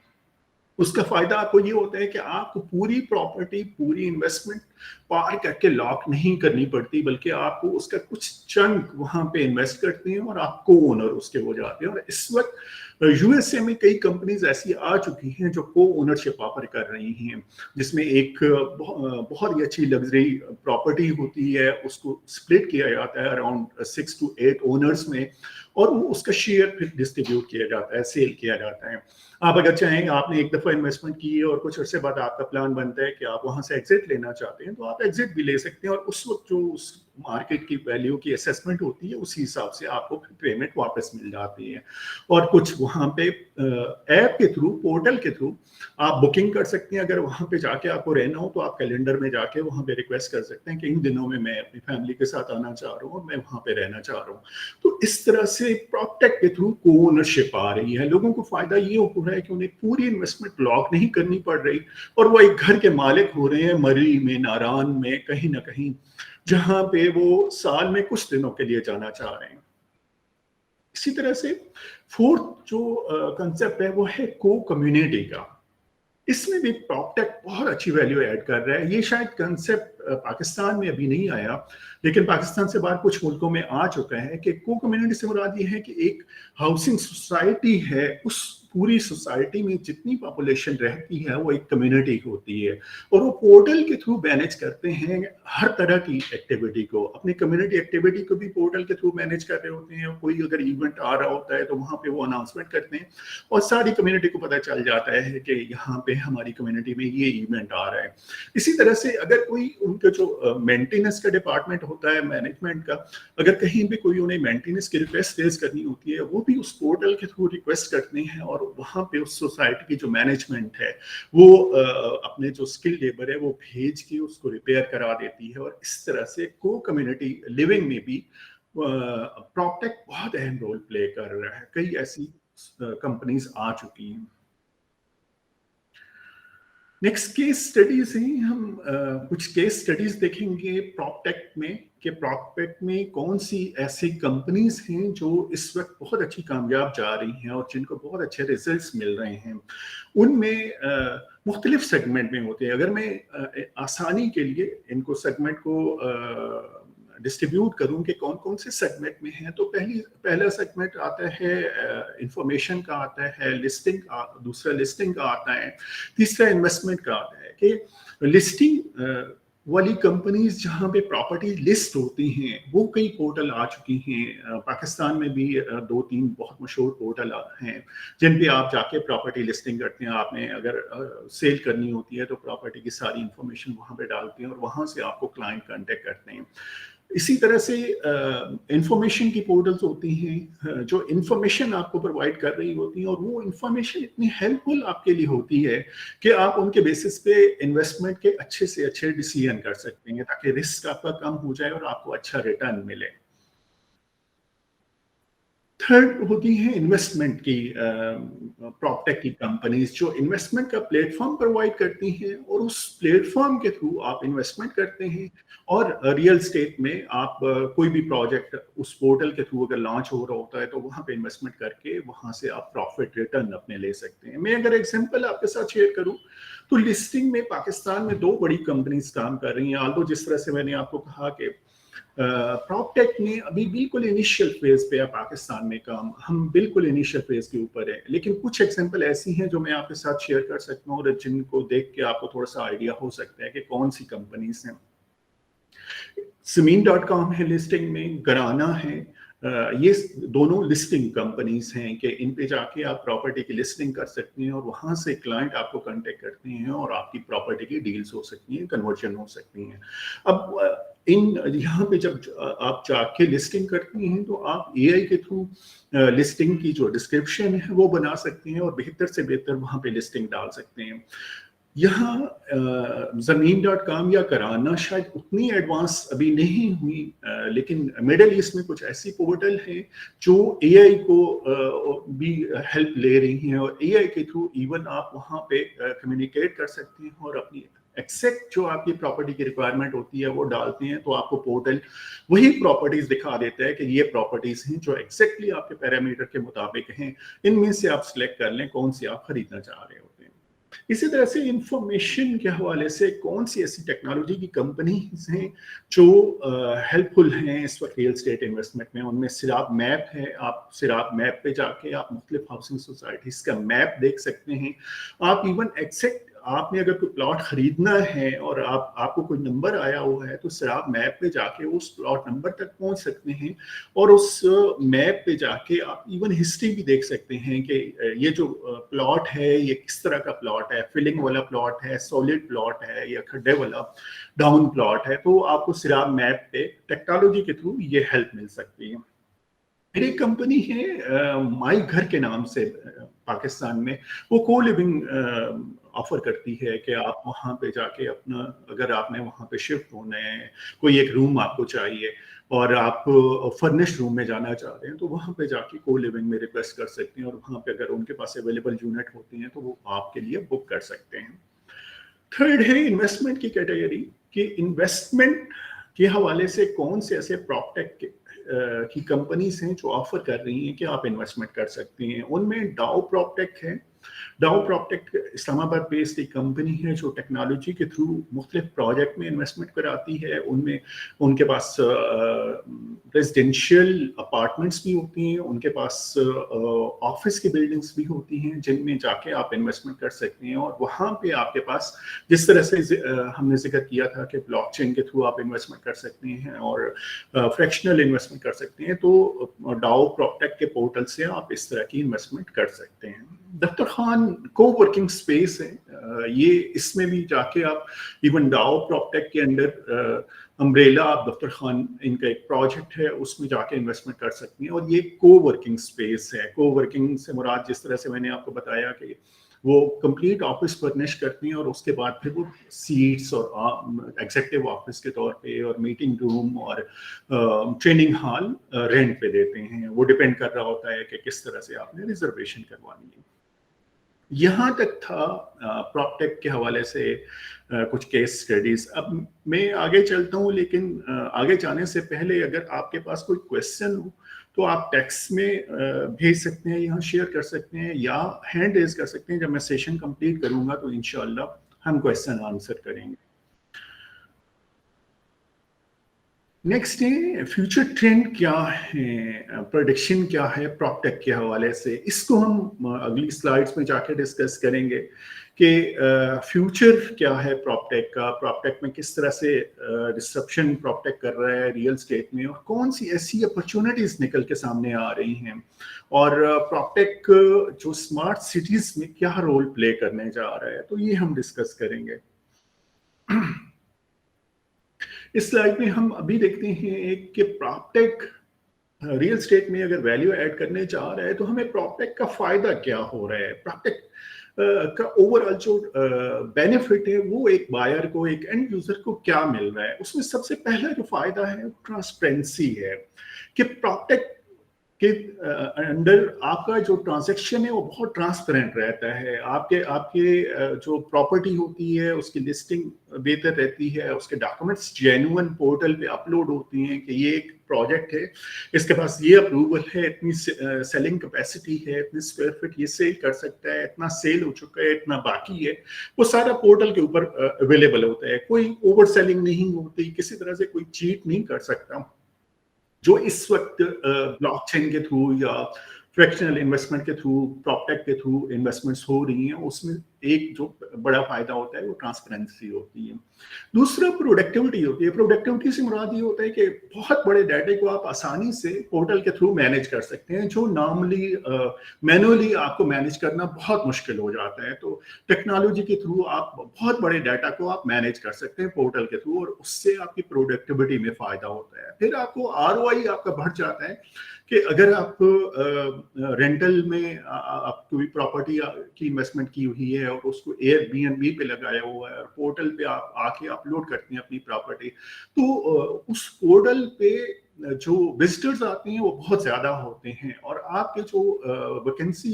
उसका फायदा आपको ये होता है कि आपको पूरी प्रॉपर्टी, पूरी इन्वेस्टमेंट पार करके लॉक नहीं करनी पड़ती, बल्कि आपको उसका कुछ चंक वहां पे इन्वेस्ट करते हैं और आप को ओनर उसके हो जाते हैं। और इस वक्त यूएसए में कई कंपनीज ऐसी आ चुकी हैं जो को ओनरशिप ऑफर कर रही हैं, जिसमें एक बहुत ही अच्छी लग्जरी प्रॉपर्टी होती है, उसको स्प्लिट किया जाता है अराउंड 6 to 8 ओनर्स में और वो उसका शेयर फिर डिस्ट्रीब्यूट किया जाता है, सेल किया जाता है। आप अगर चाहें, आपने एक दफा इन्वेस्टमेंट की है और कुछ अर्से बाद आपका प्लान बनता है कि आप वहां से एग्जिट लेना चाहते हैं, तो आप एग्जिट भी ले सकते हैं और उस वक्त जो उस मार्केट की वैल्यू की असेसमेंट होती है उसी हिसाब से आपको पेमेंट वापस मिल जाती है। और कुछ वहां पे ऐप के थ्रू, पोर्टल के थ्रू आप बुकिंग कर सकते हैं। अगर वहां पे जाके आपको रहना हो तो आप कैलेंडर में जाके वहां पे रिक्वेस्ट कर सकते हैं कि इन दिनों में मैं अपनी फैमिली के साथ आना चाह रहा हूँ और मैं वहां पे रहना चाह रहा हूँ। तो इस तरह से प्रॉपटेक के थ्रू को ओनरशिप आ रही है। लोगों को फायदा ये हो रहा है कि उन्हें पूरी इन्वेस्टमेंट लॉक नहीं करनी पड़ रही और वो एक घर के मालिक हो रहे हैं, मरी में, नारान में, कहीं ना कहीं, जहां पे वो साल में कुछ दिनों के लिए जाना चाह रहे हैं। इसी तरह से फोर्थ जो कंसेप्ट है वो है को कम्युनिटी का। इसमें भी प्रॉपटेक बहुत अच्छी वैल्यू ऐड कर रहा है। ये शायद कंसेप्ट पाकिस्तान में अभी नहीं आया, लेकिन पाकिस्तान से बाहर कुछ मुल्कों में आ चुका है कि को कम्युनिटी से मुराद ये है कि एक हाउसिंग सोसाइटी है, उस पूरी सोसाइटी में जितनी पॉपुलेशन रहती है वो एक कम्युनिटी होती है और वो पोर्टल के थ्रू मैनेज करते हैं हर तरह की एक्टिविटी को। अपनी कम्युनिटी एक्टिविटी को भी पोर्टल के थ्रू मैनेज कर रहे होते हैं। कोई अगर इवेंट आ रहा होता है तो वहां पे वो अनाउंसमेंट करते हैं और सारी कम्युनिटी को पता चल जाता है कि यहाँ पे हमारी कम्युनिटी में ये इवेंट आ रहा है। इसी तरह से अगर कोई उनका जो मेंटेनेंस का डिपार्टमेंट होता है, मैनेजमेंट का, अगर कहीं भी कोई उन्हें मेंटेनेंस की रिक्वेस्ट रेज करनी होती है, वो भी उस पोर्टल के थ्रू रिक्वेस्ट करते हैं और वहां पे उस सोसाइटी की जो मैनेजमेंट है वो अपने जो स्किल लेबर है वो भेज के उसको रिपेयर करा देती है। और इस तरह से को कम्युनिटी लिविंग में भी प्रॉपटेक बहुत अहम रोल प्ले कर रहा है। कई ऐसी कंपनीज आ चुकी हैं। नेक्स्ट केस स्टडीज हैं, हम कुछ केस स्टडीज देखेंगे प्रॉपटेक में कि प्रॉपटेक में कौन सी ऐसी कंपनीज हैं जो इस वक्त बहुत अच्छी कामयाब जा रही हैं और जिनको बहुत अच्छे रिजल्ट्स मिल रहे हैं। उनमें मुख्तलिफ सेगमेंट में होते हैं। अगर मैं आसानी के लिए इनको सेगमेंट को डिस्ट्रीब्यूट करूं कि कौन कौन से सेगमेंट में हैं, तो पहला सेगमेंट आता है इंफॉर्मेशन का, आता है लिस्टिंग का, दूसरा लिस्टिंग का आता है, तीसरा इन्वेस्टमेंट का आता है। कि लिस्टिंग वाली कंपनीज जहां पे प्रॉपर्टी लिस्ट होती हैं वो कई पोर्टल आ चुकी हैं। पाकिस्तान में भी 2-3 बहुत मशहूर पोर्टल हैं जिन पे आप जाके प्रॉपर्टी लिस्टिंग करते हैं। आपने अगर सेल करनी होती है तो प्रॉपर्टी की सारी इंफॉर्मेशन वहां पे डालते हैं और वहां से आपको क्लाइंट कांटेक्ट करते हैं। इसी तरह से इंफॉर्मेशन की पोर्टल्स होती हैं जो इंफॉर्मेशन आपको प्रोवाइड कर रही होती हैं और वो इंफॉर्मेशन इतनी हेल्पफुल आपके लिए होती है कि आप उनके बेसिस पे इन्वेस्टमेंट के अच्छे से अच्छे डिसीजन कर सकते हैं ताकि रिस्क आपका कम हो जाए और आपको अच्छा रिटर्न मिले। थर्ड होती है इन्वेस्टमेंट की प्रॉपटेक की कंपनीज जो इन्वेस्टमेंट का प्लेटफॉर्म प्रोवाइड करती हैं और उस प्लेटफॉर्म के थ्रू आप इन्वेस्टमेंट करते हैं और रियल स्टेट में आप कोई भी प्रोजेक्ट उस पोर्टल के थ्रू अगर लॉन्च हो रहा होता है तो वहां पे इन्वेस्टमेंट करके वहां से आप प्रॉफिट रिटर्न अपने ले सकते हैं। मैं अगर एग्जांपल आपके साथ शेयर करूं तो लिस्टिंग में पाकिस्तान में 2 बड़ी कंपनीज काम कर रही हैं। आल्दो जिस तरह से मैंने आपको कहा कि प्रॉपटेक में अभी बिल्कुल इनिशियल फेज पे है पाकिस्तान में काम, हम बिल्कुल इनिशियल फेज के ऊपर है, लेकिन कुछ एग्जांपल ऐसी हैं जो मैं आपके साथ शेयर कर सकता हूँ और जिनको देख के आपको थोड़ा सा आइडिया हो सकता है कि कौन सी कंपनीज हैं। Zameen.com है लिस्टिंग में, गराना है। ये दोनों लिस्टिंग कंपनीज हैं कि इन पे जाके आप प्रॉपर्टी की लिस्टिंग कर सकते हैं और वहां से क्लाइंट आपको कांटेक्ट करते हैं और आपकी प्रॉपर्टी की डील्स हो सकती हैं, कन्वर्जन हो सकती हैं। अब इन यहाँ पे जब आप जाके लिस्टिंग करते हैं तो आप एआई के थ्रू लिस्टिंग की जो डिस्क्रिप्शन है वो बना सकते हैं और बेहतर से बेहतर वहां पे लिस्टिंग डाल सकते हैं। यहाँ ज़मीन.com या कराना शायद उतनी एडवांस अभी नहीं हुई, लेकिन मिडल ईस्ट में कुछ ऐसी पोर्टल हैं जो एआई को भी हेल्प ले रही हैं, और एआई के थ्रू इवन आप वहाँ पे कम्युनिकेट कर सकते हैं और अपनी एक्सेक्ट जो आपकी प्रॉपर्टी की रिक्वायरमेंट होती है वो डालते हैं, तो आपको पोर्टल वही प्रॉपर्टीज दिखा देता है कि ये प्रॉपर्टीज हैं जो एग्जैक्टली आपके पैरामीटर के मुताबिक हैं, इनमें से आप सिलेक्ट कर लें कौन सी आप खरीदना चाह रहे होते हैं। इसी तरह से इंफॉर्मेशन के हवाले से कौन सी ऐसी टेक्नोलॉजी की कंपनीज हैं जो हेल्पफुल हैं इस वक्त रियल स्टेट इन्वेस्टमेंट में, उनमें सिराब मैप है। आप सिराब मैप पे जाके आप मुख्तलिफ हाउसिंग सोसाइटीज का मैप देख सकते हैं। आप इवन एक्सेक्ट आपने अगर कोई प्लॉट खरीदना है और आपको कोई नंबर आया हुआ है तो सिराब मैप पे जाके उस प्लॉट नंबर तक पहुंच सकते हैं, और उस मैप पे जाके आप इवन हिस्ट्री भी देख सकते हैं कि ये जो प्लॉट है ये किस तरह का प्लॉट है, फिलिंग वाला प्लॉट है, सॉलिड प्लॉट है या खड्डे वाला डाउन प्लॉट है। तो आपको सिराब मैप पे टेक्नोलॉजी के थ्रू ये हेल्प मिल सकती है। फिर एक कंपनी है माई घर के नाम से पाकिस्तान में, वो को लिविंग ऑफर करती है कि आप वहाँ पे जाके अपना, अगर आपने वहाँ पे शिफ्ट होना है, कोई एक रूम आपको चाहिए और आप फर्निश्ड रूम में जाना चाह रहे हैं, तो वहाँ पे जाके को लिविंग में रिक्वेस्ट कर सकते हैं, और वहाँ पे अगर उनके पास अवेलेबल यूनिट होती हैं तो वो आपके लिए बुक कर सकते हैं। थर्ड है इन्वेस्टमेंट की कैटेगरी, कि इन्वेस्टमेंट के हवाले से कौन से ऐसे प्रॉपटेक की कंपनीज हैं जो ऑफर कर रही हैं कि आप इन्वेस्टमेंट कर सकते हैं। उनमें डाउ प्रॉपटेक है। डाउ प्रॉपटेक इस्लामाबाद बेस्ड एक कंपनी है जो टेक्नोलॉजी के थ्रू मुख्तलिफ प्रोजेक्ट में इन्वेस्टमेंट कराती है। उनमें उनके पास रेजिडेंशियल अपार्टमेंट्स भी होती हैं, उनके पास ऑफिस की बिल्डिंग्स भी होती हैं जिनमें जाके आप इन्वेस्टमेंट कर सकते हैं, और वहाँ पे आपके पास जिस तरह से हमने जिक्र किया था कि ब्लॉकचेन के थ्रू आप इन्वेस्टमेंट कर सकते हैं और फ्रैक्शनल इन्वेस्टमेंट कर सकते हैं, तो डाउ प्रॉपटेक के पोर्टल से आप इस तरह की इन्वेस्टमेंट कर सकते हैं। दफ्तर खान को वर्किंग स्पेस है, ये इसमें भी जाके आप इवन डाउ प्रॉपटेक के अंडर अम्ब्रेला आप दफ्तर खान, इनका एक प्रोजेक्ट है उसमें जाके इन्वेस्टमेंट कर सकते हैं, और ये को वर्किंग स्पेस है। को वर्किंग से मुराद जिस तरह से मैंने आपको बताया कि वो कंप्लीट ऑफिस फर्निश करती हैं और उसके बाद फिर वो सीट्स और एग्जीक्यूटिव ऑफिस के तौर पे और मीटिंग रूम और ट्रेनिंग हॉल रेंट पे देते हैं। वो डिपेंड कर रहा होता है कि किस तरह से आपने रिजर्वेशन करवानी है। यहाँ तक था प्रॉपटेक के हवाले से कुछ केस स्टडीज। अब मैं आगे चलता हूँ, लेकिन आगे जाने से पहले अगर आपके पास कोई क्वेश्चन हो तो आप टेक्स्ट में भेज सकते हैं, यहाँ शेयर कर सकते हैं या हैंड रेज कर सकते हैं। जब मैं सेशन कंप्लीट करूँगा तो इंशाल्लाह हम क्वेश्चन आंसर करेंगे। नेक्स्ट है फ्यूचर ट्रेंड क्या है, प्रोडिक्शन क्या है प्रॉपटेक के हवाले से। इसको हम अगली स्लाइड्स में जाके डिस्कस करेंगे कि फ्यूचर क्या है प्रॉपटेक का, प्रॉपटेक में किस तरह से डिस्ट्रप्शन प्रॉपटेक कर रहा है रियल स्टेट में, और कौन सी ऐसी अपॉर्चुनिटीज निकल के सामने आ रही हैं, और प्रॉपटेक जो स्मार्ट सिटीज में क्या रोल प्ले करने जा रहा है, तो ये हम डिस्कस करेंगे। इस स्लाइड में हम अभी देखते हैं एक कि प्रॉपटेक रियल स्टेट में अगर वैल्यू ऐड करने जा रहा है तो हमें प्रॉपटेक का फायदा क्या हो रहा है, प्रॉपटेक का ओवरऑल जो बेनिफिट है वो एक बायर को, एक एंड यूजर को क्या मिल रहा है। उसमें सबसे पहला जो फायदा है ट्रांसपेरेंसी है कि प्रॉपटेक के अंडर आपका जो ट्रांजैक्शन है वो बहुत ट्रांसपेरेंट रहता है। आपके आपके जो प्रॉपर्टी होती है उसकी लिस्टिंग बेहतर रहती है, उसके डॉक्यूमेंट्स जेन्युइन पोर्टल पे अपलोड होती हैं कि ये एक प्रोजेक्ट है, इसके पास ये अप्रूवल है, इतनी सेलिंग कैपेसिटी है, इतनी स्क्वायर फीट ये सेल कर सकता है, इतना सेल हो चुका है, इतना बाकी है, वो सारा पोर्टल के ऊपर अवेलेबल होता है। कोई ओवर सेलिंग नहीं होती, किसी तरह से कोई चीट नहीं कर सकता। जो इस वक्त ब्लॉकचेन के थ्रू या फ्रैक्शनल इन्वेस्टमेंट के थ्रू, प्रॉपटेक के थ्रू इन्वेस्टमेंट्स हो रही हैं, उसमें एक जो बड़ा फायदा होता है वो ट्रांसपेरेंसी होती है। दूसरा प्रोडक्टिविटी होती है। प्रोडक्टिविटी से मुराद ये होता है कि बहुत बड़े डाटे को आप आसानी से पोर्टल के थ्रू मैनेज कर सकते हैं, जो नॉर्मली मैनुअली आपको मैनेज करना बहुत मुश्किल हो जाता है। तो टेक्नोलॉजी के थ्रू आप बहुत बड़े डाटा को आप मैनेज कर सकते हैं पोर्टल के थ्रू, और उससे आपकी प्रोडक्टिविटी में फायदा होता है। फिर आपको ROI आपका बढ़ जाता है कि अगर आप रेंटल में आप कोई प्रॉपर्टी की इन्वेस्टमेंट की हुई है, है और उसको एयरबीएनबी पे लगाया हुआ है और पोर्टल पे आप आके अपलोड करते हैं अपनी प्रॉपर्टी, तो उस पोर्टल पे जो विजिटर्स आते हैं वो बहुत ज़्यादा होते हैं और आपके जो वैकेंसी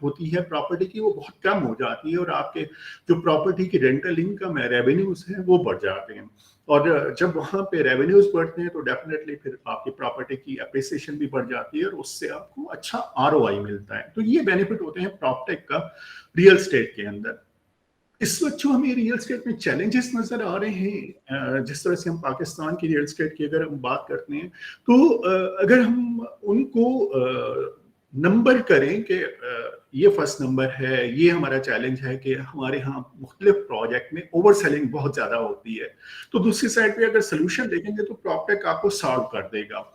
होती है प्रॉपर्टी की वो बहुत कम हो जाती है और आपके जो प्रॉपर्टी की रेंटल इनकम है, रेवेन्यूज हैं, वो बढ़ जाते हैं। और जब वहाँ पे रेवेन्यूज बढ़ते हैं तो डेफिनेटली फिर आपकी प्रॉपर्टी की अप्रिसिएशन भी बढ़ जाती है और उससे आपको अच्छा आरओआई मिलता है। तो ये बेनिफिट होते हैं प्रॉपर्टी का रियल एस्टेट के अंदर। इस वक्त जो हमें रियल एस्टेट में चैलेंजेस नजर आ रहे हैं, जिस तरह से हम पाकिस्तान की रियल एस्टेट की अगर हम बात करते हैं, तो अगर हम उनको नंबर करें कि ये फर्स्ट नंबर है, ये हमारा चैलेंज है कि हमारे यहाँ मुख्तलिफ प्रोजेक्ट में ओवर सेलिंग बहुत ज्यादा होती है। तो दूसरी साइड पे अगर सोल्यूशन देखेंगे तो प्रॉपर्टेक आपको सॉल्व कर देगा।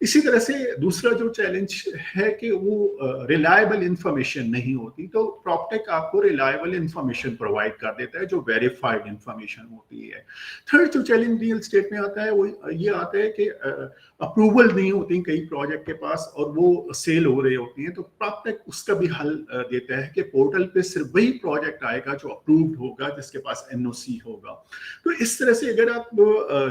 इसी तरह से दूसरा जो चैलेंज है कि वो रिलायबल इंफॉर्मेशन नहीं होती, तो प्रॉपर्टेक आपको रिलायबल इंफॉर्मेशन प्रोवाइड कर देता है जो वेरीफाइड इंफॉर्मेशन होती है। थर्ड जो चैलेंज रियल स्टेट में आता है वो ये आता है कि अप्रूवल नहीं होती कई प्रोजेक्ट के पास और वो सेल हो रहे होती हैं, तो प्रॉपर्टेक उसका भी हल देता है कि पोर्टल पे सिर्फ वही प्रोजेक्ट आएगा जो अप्रूव्ड होगा, जिसके पास एनओसी होगा। तो इस तरह से अगर आप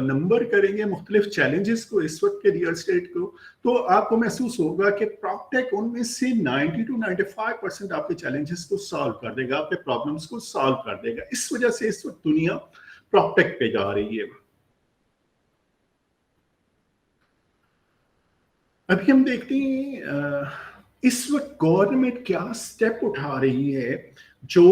नंबर करेंगे मुख्तलिफ चैलेंजेस को इस वक्त के रियल स्टेट को, तो आपको महसूस होगा कि प्रॉपर्टेक उनमें से 90 to 95% आपके चैलेंजेस को सॉल्व कर देगा, आपके प्रॉब्लम्स को सॉल्व कर देगा। इस वजह से इस वक्त दुनिया प्रॉपर्टेक पे जा रही है। अभी हम देखते हैं इस वक्त गवर्नमेंट क्या स्टेप उठा रही है जो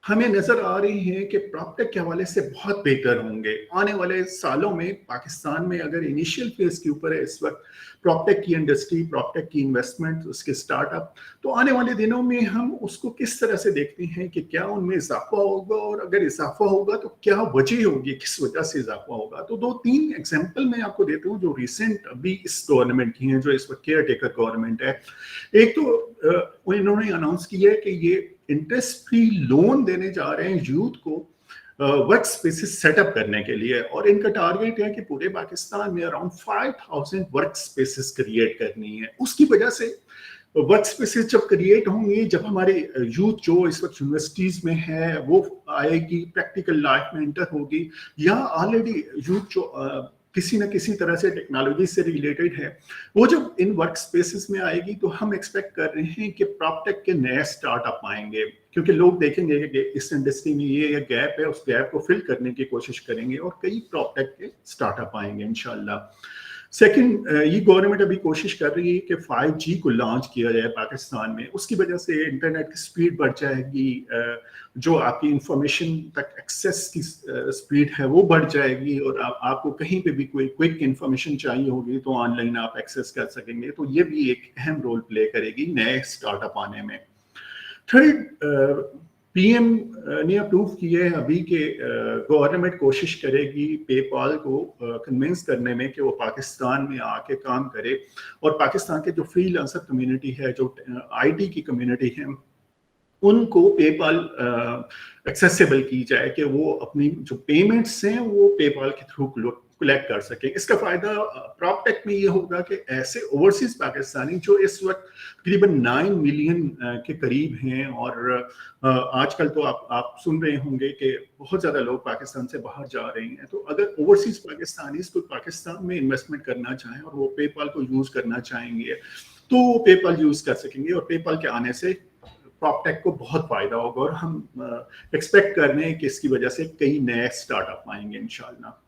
हमें नजर आ रही है कि प्रॉपर्टेक के हवाले से बहुत बेहतर होंगे आने वाले सालों में। पाकिस्तान में अगर इनिशियल फेज के ऊपर है इस वक्त प्रॉपर्टेक की इंडस्ट्री, प्रॉपर्टेक की इन्वेस्टमेंट, उसके स्टार्टअप, तो आने वाले दिनों में हम उसको किस तरह से देखते हैं कि क्या उनमें इजाफा होगा, और अगर इजाफा होगा तो क्या वजह होगी, किस वजह से इजाफा होगा। तो दो तीन एग्जाम्पल मैं आपको देता हूँ जो रिसेंट अभी इस गवर्नमेंट की हैं, जो इस वक्त केयर टेकर गवर्नमेंट है। एक तो इन्होंने अनाउंस किया है कि ये इंटरेस्ट फ्री लोन देने जा रहे हैं यूथ को वर्क स्पेसेस सेटअप करने के लिए, और इनका टारगेट है कि पूरे पाकिस्तान में अराउंड 5000 वर्क स्पेसेस क्रिएट करनी है। उसकी वजह से वर्क स्पेसेस जब क्रिएट होंगी, जब हमारे यूथ जो इस वक्त यूनिवर्सिटीज में है वो आएगी, प्रैक्टिकल लाइफ में एंटर होगी, या ऑलरेडी यूथ जो किसी न किसी तरह से टेक्नोलॉजी से रिलेटेड है, वो जब इन वर्क स्पेसेस में आएगी तो हम एक्सपेक्ट कर रहे हैं कि प्रॉपर्टेक के नए स्टार्टअप आएंगे, क्योंकि लोग देखेंगे कि इस इंडस्ट्री में ये गैप है, उस गैप को फिल करने की कोशिश करेंगे और कई प्रॉपर्टेक के स्टार्टअप आएंगे इंशाल्लाह। सेकंड, ये गवर्नमेंट अभी कोशिश कर रही है कि 5G को लॉन्च किया जाए पाकिस्तान में। उसकी वजह से इंटरनेट की स्पीड बढ़ जाएगी, जो आपकी इंफॉर्मेशन तक एक्सेस की स्पीड है वो बढ़ जाएगी, और आपको कहीं पे भी कोई क्विक इंफॉर्मेशन चाहिए होगी तो ऑनलाइन आप एक्सेस कर सकेंगे। तो ये भी एक अहम रोल प्ले करेगी नए स्टार्टअप आने में। थर्ड, पीएम ने अप्रूव किए हैं अभी के गवर्नमेंट कोशिश करेगी पेपाल को कन्विंस करने में कि वो पाकिस्तान में आके काम करे, और पाकिस्तान के जो फ्रीलांसर कम्युनिटी है, जो आईटी की कम्युनिटी है, उनको पेपाल एक्सेसिबल की जाए कि वो अपनी जो पेमेंट्स हैं वो पेपाल के थ्रू कलेक्ट कर सकें। इसका फायदा प्रॉपर्टेक में ये होगा कि ऐसे ओवरसीज पाकिस्तानी जो इस वक्त तकरीबन 9 मिलियन के करीब हैं, और आजकल तो आप सुन रहे होंगे कि बहुत ज्यादा लोग पाकिस्तान से बाहर जा रहे हैं, तो अगर ओवरसीज पाकिस्तानी तो पाकिस्तान में इन्वेस्टमेंट करना चाहें और वो पेपाल को यूज करना चाहेंगे तो वो पेपाल यूज कर सकेंगे, और पेपाल के आने से प्रॉपर्टेक को बहुत फायदा होगा, और हम एक्सपेक्ट कर रहे हैं कि इसकी वजह से कई नए स्टार्टअप आएंगे इंशाल्लाह।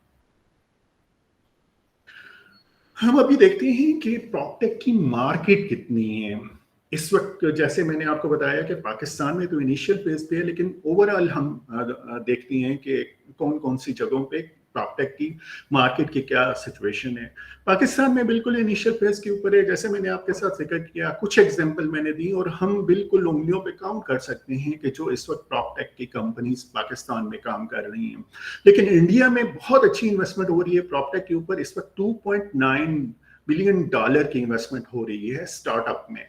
हम अभी देखते हैं कि प्रॉपर्टेक की मार्केट कितनी है इस वक्त। जैसे मैंने आपको बताया कि पाकिस्तान में तो इनिशियल फेज पे है, लेकिन ओवरऑल हम देखते हैं कि कौन कौन सी जगहों पे प्रॉपर्टेक की मार्केट की क्या सिचुएशन है। पाकिस्तान में बिल्कुल इनिशियल फेज के ऊपर है, जैसे मैंने आपके साथ जिक्र किया, कुछ एग्जांपल मैंने दी, और हम बिल्कुल उंगलियों पे काउंट कर सकते हैं कि जो इस वक्त प्रॉपर्टेक की कंपनीज पाकिस्तान में काम कर रही हैं। लेकिन इंडिया में बहुत अच्छी इन्वेस्टमेंट हो रही है प्रॉपर्टेक के ऊपर। इस वक्त $2.9 बिलियन की इन्वेस्टमेंट हो रही है स्टार्टअप में,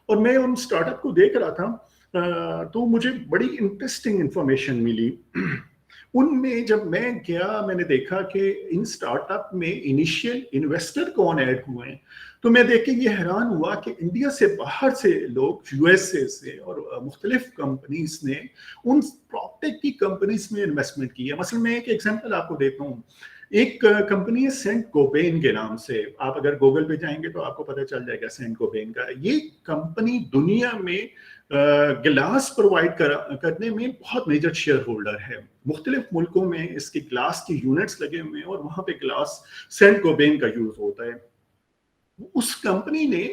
और मैं उन स्टार्टअप को देख रहा था तो मुझे बड़ी इंटरेस्टिंग इंफॉर्मेशन मिली। उनमें जब मैं गया, मैंने देखा कि इन स्टार्टअप में इनिशियल इन्वेस्टर कौन ऐड हुए हैं। तो मैं देख के ये हैरान हुआ कि इंडिया से बाहर से लोग, यूएसए से और मुख्तलिफ कंपनीज ने उन प्रॉपटेक की कंपनीज में इन्वेस्टमेंट की है। मसलन मैं एक एग्जांपल आपको देता हूँ। एक कंपनी है सेंट गोबेन के नाम से, आप अगर गूगल पे जाएंगे तो आपको पता चल जाएगा सेंट गोबेन का। ये कंपनी दुनिया में गिलास प्रोवाइड करने में बहुत मेजर शेयर होल्डर है। मुख्तलिफ मुल्कों में इसके ग्लास की यूनिट्स लगे हुए हैं और वहां पे ग्लास सेंट गोबेन का यूज होता है। उस कंपनी ने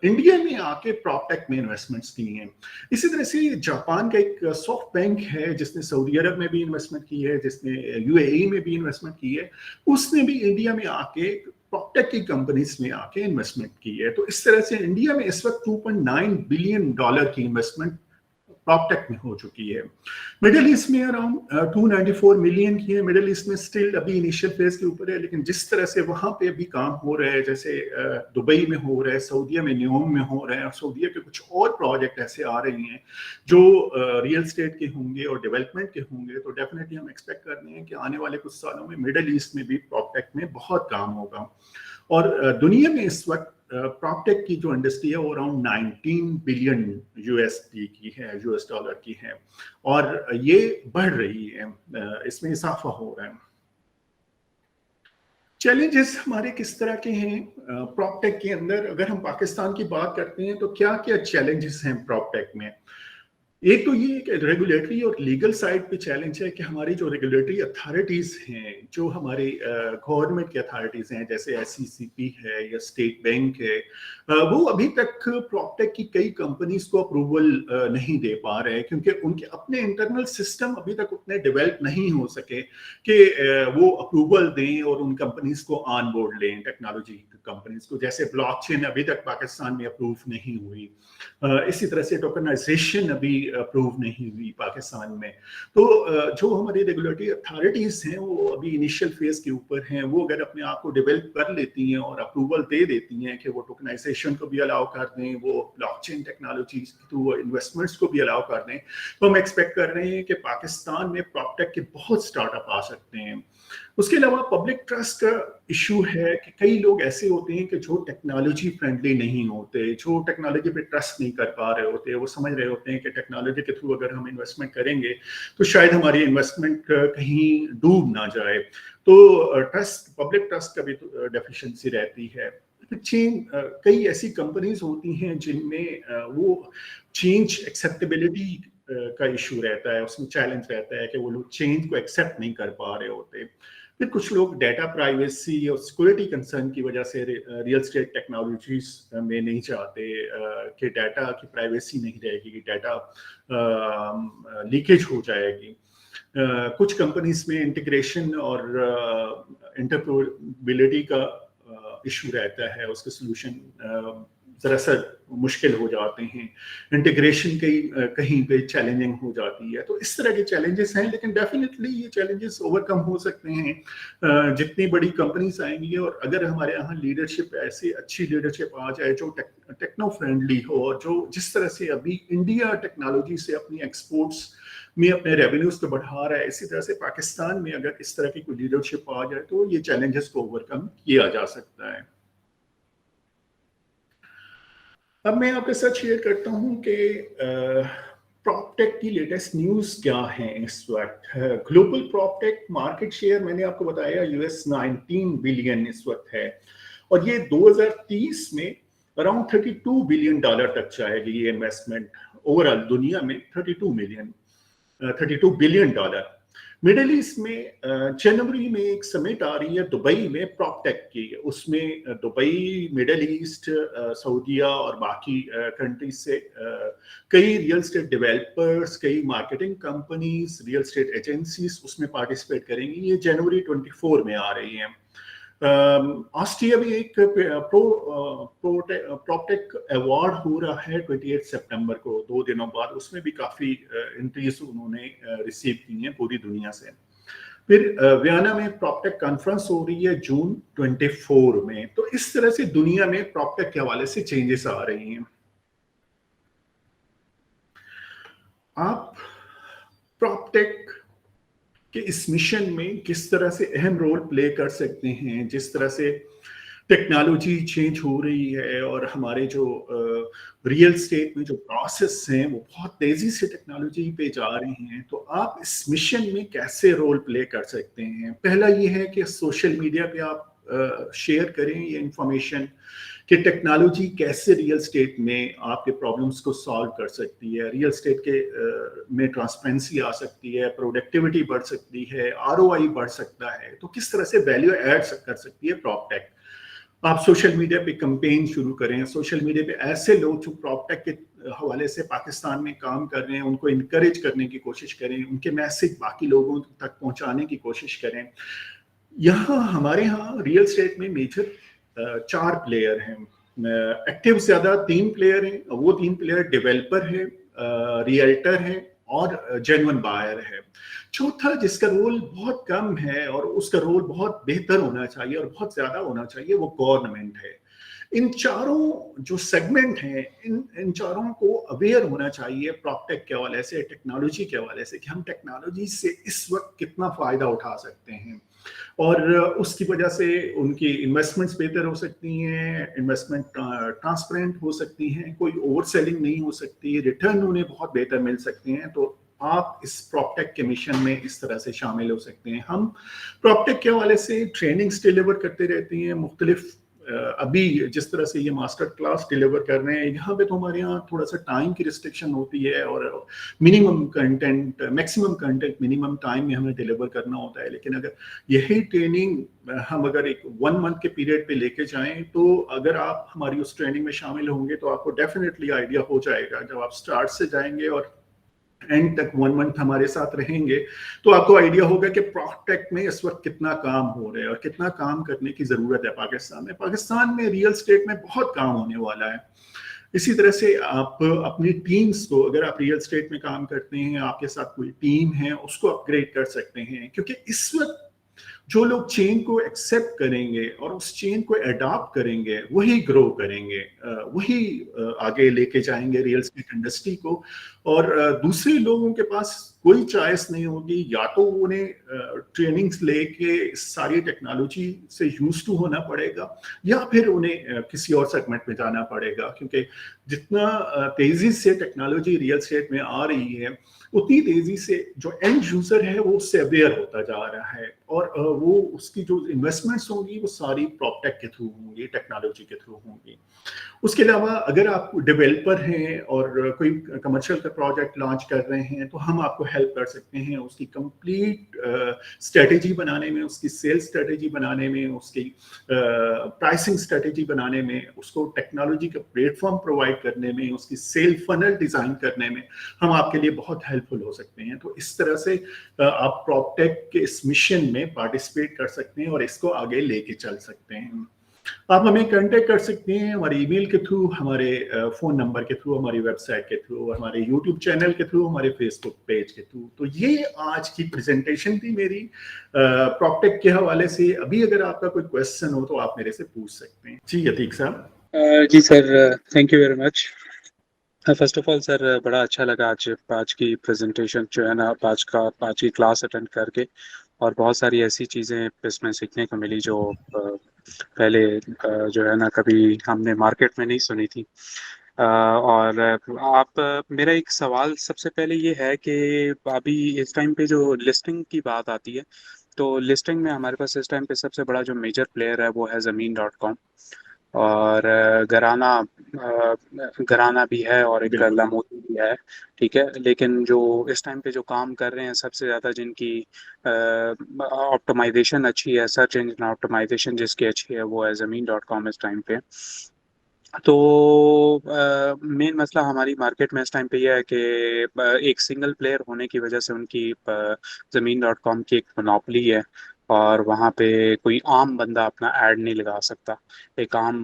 इंडिया में आके प्रॉपटेक में इन्वेस्टमेंट्स की हैं। इसी तरह से जापान का एक सॉफ्ट बैंक है जिसने सऊदी अरब में भी इन्वेस्टमेंट की है, जिसने यूएई में भी इन्वेस्टमेंट की है। उसने भी इंडिया में आके प्रॉपटेक की कंपनीज में आके इन्वेस्टमेंट की है। तो इस तरह से इंडिया में इस वक्त $2.9 बिलियन की इन्वेस्टमेंट प्रॉपटेक में हो चुकी है। मिडिल ईस्ट में अराउंड 294 मिलियन की है। मिडिल ईस्ट में स्टिल अभी इनिशियल फेज के ऊपर है, लेकिन जिस तरह से वहां पे अभी काम हो रहा है, जैसे दुबई में हो रहा है, सऊदीया में न्योम में हो रहा है, और सऊदीया के कुछ और प्रोजेक्ट ऐसे आ रही हैं जो रियल स्टेट के होंगे और डेवलपमेंट के होंगे, तो डेफिनेटली हम एक्सपेक्ट कर रहे हैं कि आने वाले कुछ सालों में मिडिल ईस्ट में भी प्रॉपटेक में बहुत काम होगा। और दुनिया में इस वक्त प्रॉपटेक की जो इंडस्ट्री है वो अराउंड 19 बिलियन यूएसडी की है, यूएस डॉलर की है, और ये बढ़ रही है, इसमें इजाफा हो रहा है। चैलेंजेस हमारे किस तरह के हैं प्रॉपटेक के अंदर? अगर हम पाकिस्तान की बात करते हैं तो क्या क्या चैलेंजेस हैं प्रॉपटेक में? एक तो ये कि रेगुलेटरी और लीगल साइड पे चैलेंज है कि हमारी जो रेगुलेटरी अथॉरिटीज हैं, जो हमारी गवर्नमेंट की अथॉरिटीज हैं, जैसे एससीसीपी है या स्टेट बैंक है, वो अभी तक प्रॉपटेक की कई कंपनीज को अप्रूवल नहीं दे पा रहे हैं, क्योंकि उनके अपने इंटरनल सिस्टम अभी तक उतने डेवलप नहीं हो सके कि वो अप्रूवल दें और उन कंपनीज को ऑन बोर्ड लें, टेक्नोलॉजी कंपनीज को। जैसे ब्लॉकचेन अभी तक पाकिस्तान में अप्रूव नहीं हुई, इसी तरह से टोकनाइजेशन अभी अप्रूव नहीं हुई पाकिस्तान में। तो जो हमारी रेगुलेटरी अथॉरिटीज हैं वो अभी इनिशियल फेज के ऊपर हैं। वो अगर अपने आप को डेवलप कर लेती हैं और अप्रूवल दे देती हैं कि वो टोकनाइजेशन को भी अलाउ कर दें, वो ब्लॉकचेन टेक्नोलॉजी थ्रू इन्वेस्टमेंट्स को भी अलाउ कर दें, तो हम एक्सपेक्ट कर रहे हैं कि पाकिस्तान में प्रॉपटेक के बहुत स्टार्टअप आ सकते हैं। उसके अलावा पब्लिक ट्रस्ट का इशू है कि कई लोग ऐसे होते हैं कि जो टेक्नोलॉजी फ्रेंडली नहीं होते, जो टेक्नोलॉजी पे ट्रस्ट नहीं कर पा रहे होते। वो समझ रहे होते हैं कि टेक्नोलॉजी के थ्रू अगर हम इन्वेस्टमेंट करेंगे तो शायद हमारी इन्वेस्टमेंट कहीं डूब ना जाए। तो ट्रस्ट, पब्लिक ट्रस्ट का भी डेफिशिएंसी रहती है। कई ऐसी कंपनीज होती हैं जिनमें वो चेंज एक्सेप्टेबिलिटी का इशू रहता है, उसमें चैलेंज रहता है कि वो लोग चेंज को एक्सेप्ट नहीं कर पा रहे होते। फिर कुछ लोग डाटा प्राइवेसी और सिक्योरिटी कंसर्न की वजह से रियल स्टेट टेक्नोलॉजीज में नहीं चाहते कि डाटा की प्राइवेसी नहीं रहेगी, डाटा लीकेज हो जाएगी। कुछ कंपनीज में इंटीग्रेशन और इंटरऑपरेबिलिटी का इशू रहता है, उसके सोल्यूशन जरा सा मुश्किल हो जाते हैं, इंटीग्रेशन कहीं पे चैलेंजिंग हो जाती है। तो इस तरह के चैलेंजेस हैं, लेकिन डेफिनेटली ये चैलेंजेस ओवरकम हो सकते हैं जितनी बड़ी कंपनीज आएंगी। और अगर हमारे यहाँ लीडरशिप, ऐसी अच्छी लीडरशिप आ जाए जो टेक्नो फ्रेंडली हो, और जो जिस तरह से अभी इंडिया टेक्नोलॉजी से अपनी एक्सपोर्ट्स में अपने रेवेन्यूज को बढ़ा रहा है, इसी तरह से पाकिस्तान में अगर इस तरह की कोई लीडरशिप आ जाए तो ये चैलेंजेस को ओवरकम किया जा सकता है। अब मैं आपके साथ शेयर करता हूं कि प्रॉपटेक की लेटेस्ट न्यूज क्या है इस वक्त। ग्लोबल प्रॉपटेक मार्केट शेयर मैंने आपको बताया यूएस 19 बिलियन इस वक्त है, और ये 2030 में अराउंड $32 बिलियन तक जाएगी ये इन्वेस्टमेंट। ओवरऑल दुनिया में 32 बिलियन डॉलर। मिडिल ईस्ट में जनवरी में एक समिट आ रही है दुबई में प्रॉपटेक की। उसमें दुबई, मिडिल ईस्ट, सऊदीया और बाकी कंट्रीज से कई रियल स्टेट डेवलपर्स, कई marketing companies, real estate agencies उसमें पार्टिसिपेट करेंगी। ये जनवरी 24 में आ रही हैं। ऑस्ट्रिया में एक प्रॉपटेक अवार्ड हो रहा है 28 सितंबर को, 2 दिनों बाद। उसमें भी काफी एंट्रीज उन्होंने रिसीव की हैं पूरी दुनिया से। फिर वियना में प्रॉपटेक कॉन्फ्रेंस हो रही है जून 24 में। तो इस तरह से दुनिया में प्रॉपटेक के हवाले से चेंजेस आ रही हैं। आप प्रॉपटेक कि इस मिशन में किस तरह से अहम रोल प्ले कर सकते हैं। जिस तरह से टेक्नोलॉजी चेंज हो रही है और हमारे जो रियल स्टेट में जो प्रोसेस हैं वो बहुत तेजी से टेक्नोलॉजी पे जा रहे हैं, तो आप इस मिशन में कैसे रोल प्ले कर सकते हैं। पहला ये है कि सोशल मीडिया पे आप शेयर करें ये इंफॉर्मेशन कि टेक्नोलॉजी कैसे रियल स्टेट में आपके प्रॉब्लम्स को सॉल्व कर सकती है। रियल स्टेट के में ट्रांसपेरेंसी आ सकती है, प्रोडक्टिविटी बढ़ सकती है, आरओआई बढ़ सकता है। तो किस तरह से वैल्यू ऐड कर सकती है प्रॉपटेक। आप सोशल मीडिया पे कैंपेन शुरू करें। सोशल मीडिया पे ऐसे लोग जो प्रॉपटेक के हवाले से पाकिस्तान में काम कर रहे हैं उनको इनकरेज करने की कोशिश करें, उनके मैसेज बाकी लोगों तक पहुंचाने की कोशिश करें। हमारे यहाँ रियल स्टेट में मेजर 4 प्लेयर हैं। एक्टिव ज्यादा 3 प्लेयर हैं। वो 3 प्लेयर डेवलपर है, रियल्टर है और जेन्युइन बायर है। चौथा जिसका रोल बहुत कम है और उसका रोल बहुत बेहतर होना चाहिए और बहुत ज्यादा होना चाहिए, वो गवर्नमेंट है। इन चारों जो सेगमेंट हैं, इन चारों को अवेयर होना चाहिए प्रॉपटेक के हवाले से, टेक्नोलॉजी के हवाले से, कि हम टेक्नोलॉजी से इस वक्त कितना फायदा उठा सकते हैं और उसकी वजह से उनकी इन्वेस्टमेंट्स बेहतर हो सकती हैं, इन्वेस्टमेंट ट्रांसपेरेंट हो सकती हैं, कोई ओवर सेलिंग नहीं हो सकती, रिटर्न उन्हें बहुत बेहतर मिल सकते हैं। तो आप इस प्रॉपटेक के मिशन में इस तरह से शामिल हो सकते हैं। हम प्रॉपटेक के हवाले से ट्रेनिंग्स डिलीवर करते रहते हैं मुख्तलिफ। अभी जिस तरह से ये मास्टर क्लास डिलीवर कर रहे हैं, यहाँ पे तो हमारे यहाँ थोड़ा सा टाइम की रिस्ट्रिक्शन होती है और minimum content, maximum content minimum time में हमें डिलीवर करना होता है। लेकिन अगर यही ट्रेनिंग हम अगर एक 1 मंथ के पीरियड पे लेके जाएं, तो अगर आप हमारी उस ट्रेनिंग में शामिल होंगे तो आपको डेफिनेटली आइडिया हो जाएगा। जब आप स्टार्ट से जाएंगे और एंड तक 1 मंथ हमारे साथ रहेंगे तो आपको आइडिया होगा कि प्रॉपटेक में इस वक्त कितना काम हो रहा है और कितना काम करने की जरूरत है पाकिस्तान में रियल स्टेट में बहुत काम होने वाला है। इसी तरह से आप अपनी टीम्स को, अगर आप रियल स्टेट में काम करते हैं, आपके साथ कोई टीम है, उसको अपग्रेड कर सकते हैं। क्योंकि इस वक्त जो लोग चेन को एक्सेप्ट करेंगे और उस चेन को अडॉप्ट करेंगे वही ग्रो करेंगे, वही आगे लेके जाएंगे रियल स्टेट इंडस्ट्री को। और दूसरे लोगों के पास कोई चॉइस नहीं होगी, या तो उन्हें ट्रेनिंग्स लेके सारी टेक्नोलॉजी से यूज टू होना पड़ेगा या फिर उन्हें किसी और सेगमेंट में जाना पड़ेगा। क्योंकि जितना तेजी से टेक्नोलॉजी रियल स्टेट में आ रही है उतनी तेजी से जो एंड यूजर है वो उससे अवेयर होता जा रहा है और वो उसकी जो इन्वेस्टमेंट्स होंगी वो सारी प्रॉपटेक के थ्रू होंगी, टेक्नोलॉजी के थ्रू होंगी। उसके अलावा अगर आप डेवलपर हैं और कोई कमर्शियल का प्रोजेक्ट लॉन्च कर रहे हैं तो हम आपको हेल्प कर सकते हैं उसकी कंप्लीट स्ट्रेटेजी बनाने में, उसकी सेल्स स्ट्रेटेजी बनाने में, उसकी प्राइसिंग स्ट्रेटेजी बनाने में, उसको टेक्नोलॉजी का प्लेटफॉर्म प्रोवाइड करने में, उसकी सेल फनल डिजाइन करने में हम आपके लिए बहुत हेल्पफुल हो सकते हैं। तो इस तरह से आप प्रॉपटेक के इस मिशन में पार्टिसिपेट कर सकते हैं और इसको आगे लेके चल सकते हैं। आप हमें कांटेक्ट कर सकते हैं हमारे ईमेल के थ्रू, हमारे फोन नंबर के थ्रू, हमारी वेबसाइट के थ्रू, हमारे यूट्यूब चैनल के थ्रू, हमारे फेसबुक पेज के थ्रू। तो ये आज की प्रेजेंटेशन थी मेरी प्रॉपटेक के हवाले से। अभी अगर आपका कोई क्वेश्चन हो तो आप मेरे से पूछ सकते हैं। जी अतीक साहब। जी sir, thank you very much. First of all sir, बड़ा अच्छा लगा आज की प्रेजेंटेशन जो है ना, आज की क्लास अटेंड करके, और बहुत सारी ऐसी चीज़ें इसमें सीखने को मिली जो पहले जो है ना कभी हमने मार्केट में नहीं सुनी थी। और मेरा एक सवाल सबसे पहले ये है कि अभी इस टाइम पे जो लिस्टिंग की बात आती है, तो लिस्टिंग में हमारे पास इस टाइम पे सबसे बड़ा जो मेजर प्लेयर है वो है ज़मीन.com, और घराना भी है और एक लमोती भी है। ठीक है, लेकिन जो इस टाइम पे जो काम कर रहे हैं सबसे ज़्यादा, जिनकी ऑप्टिमाइजेशन अच्छी है, सर्च इंजन ऑप्टिमाइजेशन जिसकी अच्छी है, वो है ज़मीन.com इस टाइम पे। तो मेन मसला हमारी मार्केट में इस टाइम पे यह है कि एक सिंगल प्लेयर होने की वजह से उनकी ज़मीन.com की एक मोनोपोली है, और वहाँ पे कोई आम बंदा अपना ऐड नहीं लगा सकता। एक आम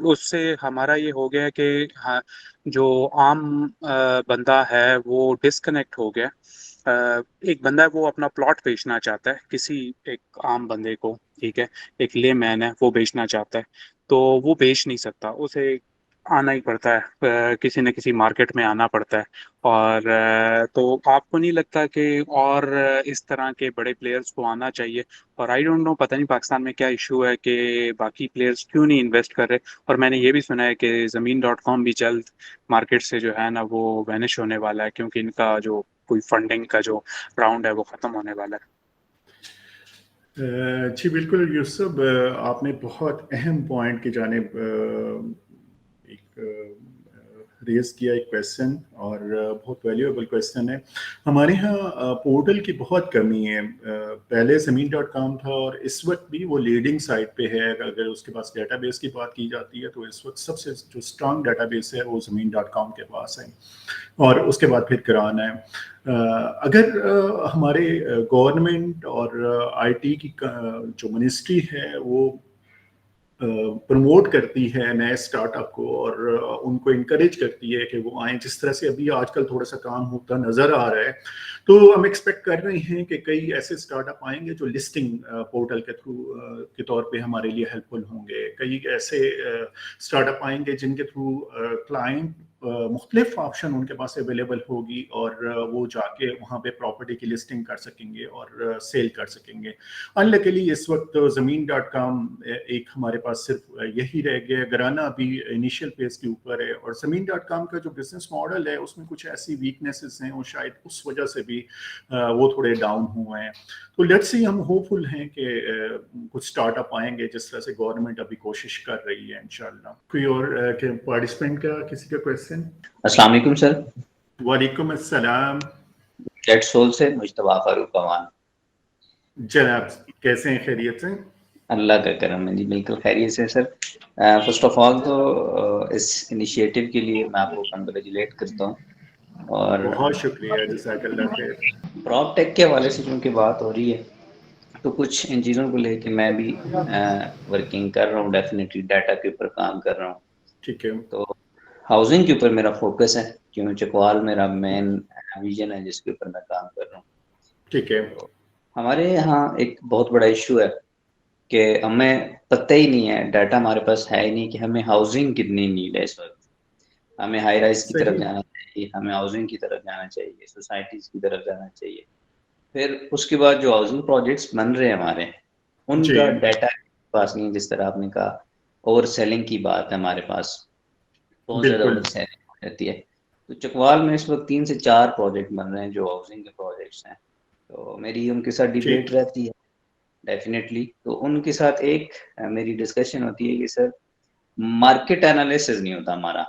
उससे हमारा ये हो गया कि हाँ, जो आम बंदा है वो डिस्कनेक्ट हो गया। एक बंदा है वो अपना प्लॉट बेचना चाहता है किसी एक आम बंदे को, ठीक है, एक लेमैन है वो बेचना चाहता है, तो वो बेच नहीं सकता। उसे आना ही पड़ता है, किसी न किसी मार्केट में आना पड़ता है। और तो आपको नहीं लगता कि और इस तरह के बड़े प्लेयर्स को आना चाहिए? और आई डोंट नो, पता नहीं पाकिस्तान में क्या इशू है कि बाकी प्लेयर्स क्यों नहीं इन्वेस्ट कर रहे। और मैंने ये भी सुना है कि ज़मीन डॉट कॉम भी जल्द मार्केट से जो है ना वो वैनिश होने वाला है, क्योंकि इनका जो कोई फंडिंग का जो राउंड है वो ख़त्म होने वाला है। जी बिल्कुल यूसुफ, आपने बहुत अहम पॉइंट की जानिब एक रेज किया एक क्वेश्चन, और बहुत वैल्यूएबल क्वेश्चन है। हमारे यहाँ पोर्टल की बहुत कमी है। पहले ज़मीन डॉट कॉम था और इस वक्त भी वो लीडिंग साइट पे है। अगर उसके पास डेटाबेस की बात की जाती है तो इस वक्त सबसे जो स्ट्रांग डेटाबेस है वो ज़मीन डॉट कॉम के पास है, और उसके बाद फिर कराना है। अगर हमारे गवर्नमेंट और आईटी की जो मिनिस्ट्री है वो प्रमोट करती है नए स्टार्टअप को और उनको इनकरेज करती है कि वो आए, जिस तरह से अभी आजकल थोड़ा सा काम होता नजर आ रहा है, तो हम एक्सपेक्ट कर रहे हैं कि कई ऐसे स्टार्टअप आएंगे जो लिस्टिंग पोर्टल के थ्रू के तौर पे हमारे लिए हेल्पफुल होंगे। कई ऐसे स्टार्टअप आएंगे जिनके थ्रू क्लाइंट मुख्तलिफ ऑप्शन उनके पास अवेलेबल होगी, और वो जाके वहाँ पे प्रॉपर्टी की लिस्टिंग कर सकेंगे और सेल कर सकेंगे। अनलकीली इस वक्त तो ज़मीन डॉट कॉम एक हमारे पास सिर्फ यही रह गया। गराना अभी इनिशियल फेज के ऊपर है, और ज़मीन डॉट कॉम का जो बिजनेस मॉडल है उसमें कुछ ऐसी वीकनेसेस हैं और शायद उस वजह से भी वो थोड़े डाउन हुए हैं। तो लेट्स सी, हम होपफुल हैं कि कुछ स्टार्टअप आएंगे जिस तरह से गवर्नमेंट अभी कोशिश कर रही है इंशाल्लाह। कोई और पार्टिसिपेंट का किसी का क्वेश्चन? अस्सलाम वालेकुम सर। वालेकुम अस्सलाम। डेट सोल से मुश्तबा फारूक अमान। जनाब कैसे हैं, खैरियत से? अल्लाह का करम है जी, बिल्कुल खैरियत से सर। फर्स्ट ऑफ ऑल तो इस इनिशिएटिव के लिए मैं आपको कंग्रेचुलेट करता हूँ। और बहुत शुक्रिया, जज़ाकल्लाह खैर। प्रॉप टेक के हवाले से क्योंकि बात हो रही है तो कुछ इन चीज़ों को लेके मैं भी वर्किंग कर रहा हूँ, डेफिनेटली डाटा के ऊपर काम कर रहा हूँ। ठीक है। तो हाउसिंग के ऊपर मेरा फोकस है, क्योंकि चकवाल मेरा मेन विजन है जिसके ऊपर मैं काम कर रहा हूँ। ठीक है। तो हमारे यहाँ एक बहुत बड़ा इशू है कि हमें पता ही नहीं है, डाटा हमारे पास है ही नहीं कि हमें हाउसिंग कितनी नीड है इस वक्त। हमें हाई राइज की तरफ सही। जाना चाहिए, हमें हाउसिंग की तरफ जाना चाहिए, सोसाइटीज की तरफ जाना चाहिए। फिर उसके बाद जो हाउसिंग प्रोजेक्ट्स बन रहे हैं हमारे, जी उनका डाटा पास नहीं। जिस तरह आपने कहा ओवर सेलिंग की बात है हमारे पास, बहुत ज्यादा बिल्कुल। ओवर सेलिंग हो जाती है। तो चकवाल में इस वक्त 3 से 4 प्रोजेक्ट बन रहे हैं जो हाउसिंग के प्रोजेक्ट्स हैं। तो मेरी उनके साथ डिबेट ठीक। रहती है डेफिनेटली। तो उनके साथ एक मेरी डिस्कशन होती है कि सर मार्केट एनालिसिस नहीं होता हमारा।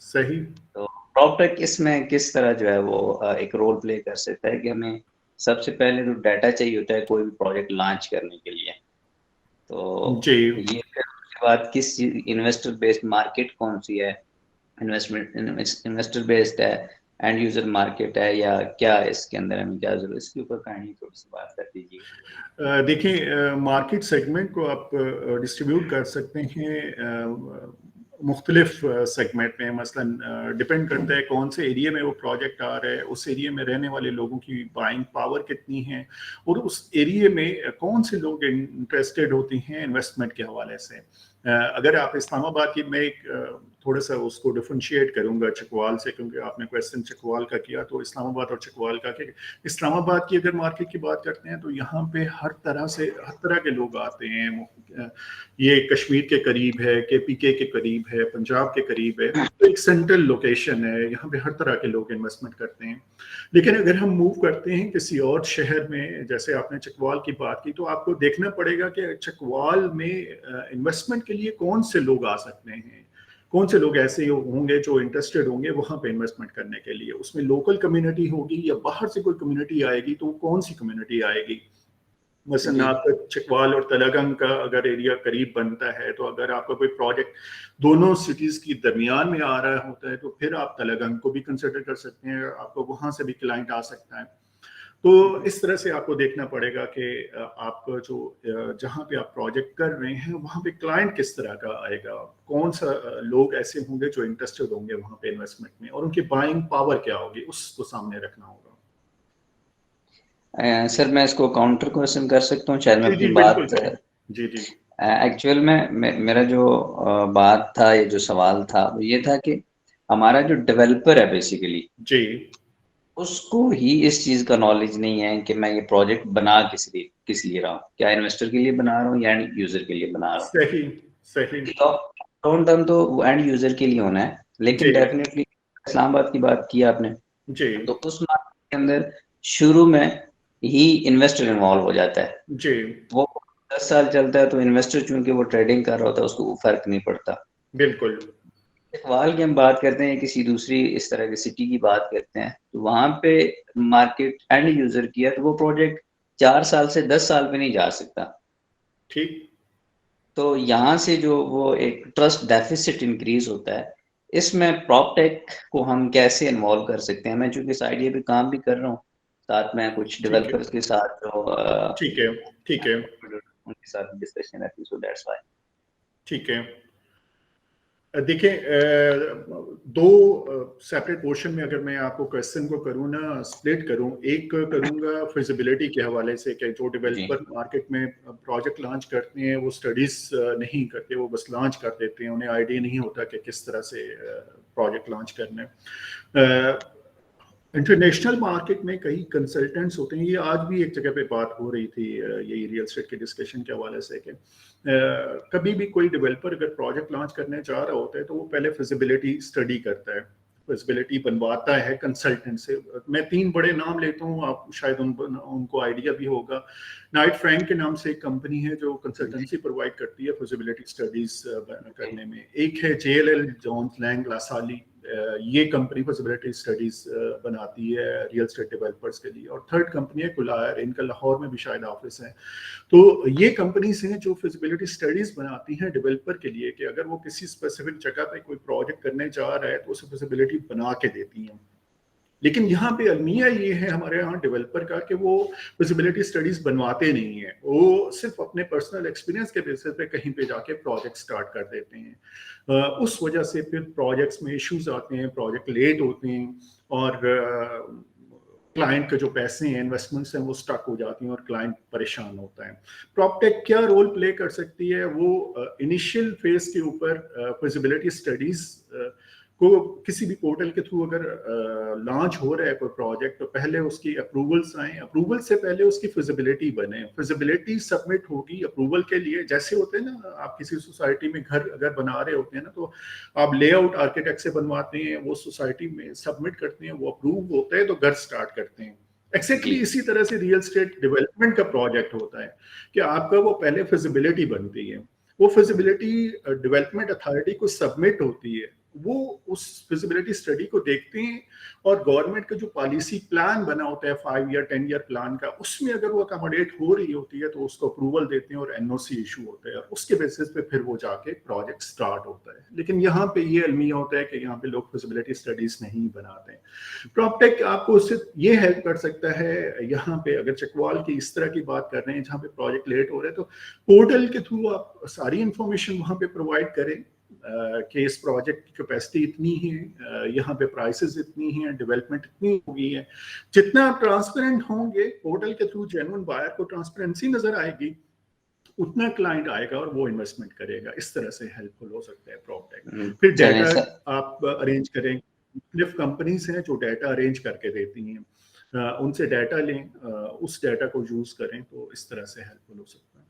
सही। तो प्रॉपटेक इसमें किस तरह जो है वो एक रोल प्ले कर सकता है कि हमें सबसे पहले तो डाटा चाहिए होता है कोई भी प्रोजेक्ट लॉन्च करने के लिए। तो जी ये फिर उसके बाद किस इन्वेस्टर बेस्ड मार्केट कौन सी है, इन्वेस्टमेंट इन्वेस्टर बेस्ड है, एंड यूजर मार्केट है, या क्या इसके अंदर हमें क्या जरूरत, इसके ऊपर कहानी थोड़ी सी बात कर दीजिए। देखिए, मार्केट सेगमेंट को आप डिस्ट्रीब्यूट कर सकते हैं मुख्तलिफ सेगमेंट में। मसलन डिपेंड करता है कौन से एरिया में वो प्रोजेक्ट आ रहा है, उस एरिया में रहने वाले लोगों की बाइंग पावर कितनी है, और उस एरिया में कौन से लोग इंटरेस्टेड होते हैं इन्वेस्टमेंट के हवाले से। अगर आप इस्लामाबाद की, मैं एक थोड़ा सा उसको डिफरेंशिएट करूंगा चकवाल से, क्योंकि आपने क्वेश्चन चकवाल का किया, तो इस्लामाबाद और चकवाल का कि इस्लामाबाद की अगर मार्केट की बात करते हैं तो यहाँ पे हर तरह के लोग आते हैं। ये कश्मीर के करीब है, केपीके के करीब है, पंजाब के करीब है, तो एक सेंट्रल लोकेशन है, यहाँ पे हर तरह के लोग इन्वेस्टमेंट करते हैं। लेकिन अगर हम मूव करते हैं किसी और शहर में, जैसे आपने चकवाल की बात की, तो आपको देखना पड़ेगा कि चकवाल में इन्वेस्टमेंट के लिए कौन से लोग आ सकते हैं, कौन से लोग ऐसे होंगे जो इंटरेस्टेड होंगे वहां पे इन्वेस्टमेंट करने के लिए। उसमें लोकल कम्युनिटी होगी या बाहर से कोई कम्युनिटी आएगी, तो कौन सी कम्युनिटी आएगी। मसलन जी आपका चकवाल और तलागंग का अगर एरिया करीब बनता है, तो अगर आपका कोई प्रोजेक्ट दोनों सिटीज की दरमियान में आ रहा होता है, तो फिर आप तलागंग को भी कंसिडर कर सकते हैं, आपको वहां से भी क्लाइंट आ सकता है। तो इस तरह से आपको देखना पड़ेगा कि आप जो जहाँ पे आप प्रोजेक्ट कर रहे हैं वहाँ पे क्लाइंट किस तरह का आएगा, कौन सा लोग ऐसे होंगे जो इंटरेस्टेड होंगे वहाँ पे इन्वेस्टमेंट में, और उनकी बाइंग पावर क्या होगी, उसको सामने रखना होगा। सर मैं इसको काउंटर क्वेश्चन कर सकता हूँ, शायद मैं जी अपनी जी बिल्कुल बात करें। जी जी। एक्चुअल में मेरा जो बात था, ये जो सवाल था वो ये था कि हमारा जो डेवलपर है बेसिकली, जी उसको ही इस चीज का नॉलेज नहीं है कि मैं ये प्रोजेक्ट बना किस लिए रहा हूँ, क्या इन्वेस्टर के लिए बना रहा हूँ या एंड यूजर के लिए बना रहा हूँ। सही सही लॉन्ग टर्म तो एंड यूजर के लिए होना है, लेकिन जी डेफिनेटली इस्लामाबाद की बात की आपने, जी तो उस मार्केट के अंदर शुरू में ही इन्वेस्टर इन्वॉल्व हो जाता है। जी वो 10 साल चलता है तो इन्वेस्टर चूंकि वो ट्रेडिंग कर रहा होता है, उसको फर्क नहीं पड़ता। बिल्कुल इकबाल की हम बात करते हैं, किसी दूसरी इस तरह की सिटी की बात करते हैं, तो वहां पे मार्केट एंड यूजर की है, तो वो प्रोजेक्ट 4 साल से 10 साल पे नहीं जा सकता। ठीक तो यहाँ से जो वो एक ट्रस्ट डेफिसिट इंक्रीज होता है। इसमें प्रॉपटेक को हम कैसे इन्वॉल्व कर सकते हैं? मैं चूंकि इस आइडिया पे काम भी कर रहा हूँ, साथ में कुछ ठीक है डेवलपर्स के साथ जो ठीक है ठीक है उनके साथ डिस्कशन रहती है, सो दैट्स व्हाई। ठीक है। देखिए दो सेपरेट पोर्शन में अगर मैं आपको क्वेश्चन को करूँ ना, स्प्लिट करूँ, एक करूँगा फिजिबिलिटी के हवाले से कि जो जी डेवलपर मार्केट में प्रोजेक्ट लॉन्च करते हैं वो स्टडीज नहीं करते, वो बस लॉन्च कर देते हैं, उन्हें आइडिया नहीं होता कि किस तरह से प्रोजेक्ट लॉन्च करना है। इंटरनेशनल मार्केट में कई कंसल्टेंट्स होते हैं, ये आज भी एक जगह पे बात हो रही थी यही रियल एस्टेट के डिस्कशन के हवाले से कि कभी भी कोई डेवलपर अगर प्रोजेक्ट लॉन्च करने जा रहा होता है तो वो पहले फिजिबिलिटी स्टडी करता है, फिजिबिलिटी बनवाता है कंसल्टेंट से। मैं 3 बड़े नाम लेता हूँ, आप शायद उनको आइडिया भी होगा। नाइट फ्रैंक के नाम से एक कंपनी है जो कंसल्टेंसी प्रोवाइड करती है फिजिबिलिटी स्टडीज करने में। एक है JLL जोन्स लैंग लासाली, ये कंपनी फिजिबिलिटी स्टडीज बनाती है रियल एस्टेट डेवलपर्स के लिए। और थर्ड कंपनी है कुलायर, इनका लाहौर में भी शायद ऑफिस है। तो ये कंपनीज हैं जो फिजिबिलिटी स्टडीज बनाती हैं डेवलपर के लिए कि अगर वो किसी स्पेसिफिक जगह पे कोई प्रोजेक्ट करने जा रहा है तो उसे फिजिबिलिटी बना के देती हैं। लेकिन यहाँ पे अलमिया ये है हमारे यहाँ डेवलपर का कि वो फिजिबिलिटी स्टडीज बनवाते नहीं है, वो सिर्फ अपने पर्सनल एक्सपीरियंस के बेसिस पे कहीं पे जाके प्रोजेक्ट स्टार्ट कर देते हैं। उस वजह से फिर प्रोजेक्ट्स में इश्यूज आते हैं, प्रोजेक्ट लेट होते हैं और क्लाइंट के जो पैसे हैं, इन्वेस्टमेंट्स हैं, वो स्टक हो जाती हैं और क्लाइंट परेशान होता है। प्रॉपटेक क्या रोल प्ले कर सकती है? वो इनिशियल फेज के ऊपर फिजिबिलिटी स्टडीज को किसी भी पोर्टल के थ्रू अगर लॉन्च हो रहा है कोई प्रोजेक्ट, तो पहले उसकी अप्रूवल्स आए, अप्रूवल से पहले उसकी फिजिबिलिटी बने, फिजिबिलिटी सबमिट होगी अप्रूवल के लिए। जैसे होते हैं ना, आप किसी सोसाइटी में घर अगर बना रहे होते हैं ना, तो आप लेआउट आर्किटेक्ट से बनवाते हैं, वो सोसाइटी में सबमिट करते हैं, वो अप्रूव होता है तो घर स्टार्ट करते हैं। एक्जैक्टली इसी तरह से रियल एस्टेट डेवलपमेंट का प्रोजेक्ट होता है कि आपका वो पहले फिजिबिलिटी बनती है, वो फिजिबिलिटी डेवलपमेंट अथॉरिटी को सबमिट होती है, वो उस फिजिबिलिटी स्टडी को देखते हैं और गवर्नमेंट का जो पॉलिसी प्लान बना होता है 5 ईयर 10 ईयर प्लान का, उसमें अगर वो अकोमोडेट हो रही होती है तो उसको अप्रूवल देते हैं और एनओसी इशू होता है, और उसके बेसिस पे फिर वो जाके प्रोजेक्ट स्टार्ट होता है। लेकिन यहाँ पे ये अलमिया होता है कि यहाँ पे लोग फिजिबिलिटी स्टडीज नहीं बनाते हैं। प्रॉपटेक आपको उससे ये हेल्प कर सकता है। यहाँ पे अगर चकवाल की इस तरह की बात कर रहे हैं जहाँ पे प्रोजेक्ट लेट हो रहे हैं, तो पोर्टल के थ्रू आप सारी इंफॉर्मेशन वहाँ पे प्रोवाइड करें कि इस प्रोजेक्ट की कैपेसिटी इतनी है, यहाँ पे प्राइसेस इतनी हैं, डेवलपमेंट इतनी हो गई है। जितना आप ट्रांसपेरेंट होंगे पोर्टल के थ्रू, जेन्युइन बायर को ट्रांसपेरेंसी नजर आएगी, उतना क्लाइंट आएगा और वो इन्वेस्टमेंट करेगा। इस तरह से हेल्पफुल हो सकता है प्रॉपटेक। फिर चलें डाटा सर। आप अरेंज करें, मुख्तलिफ कंपनीज हैं जो डाटा अरेंज करके देती हैं, उनसे डाटा लें, उस डाटा को यूज करें, तो इस तरह से हेल्पफुल हो सकता है।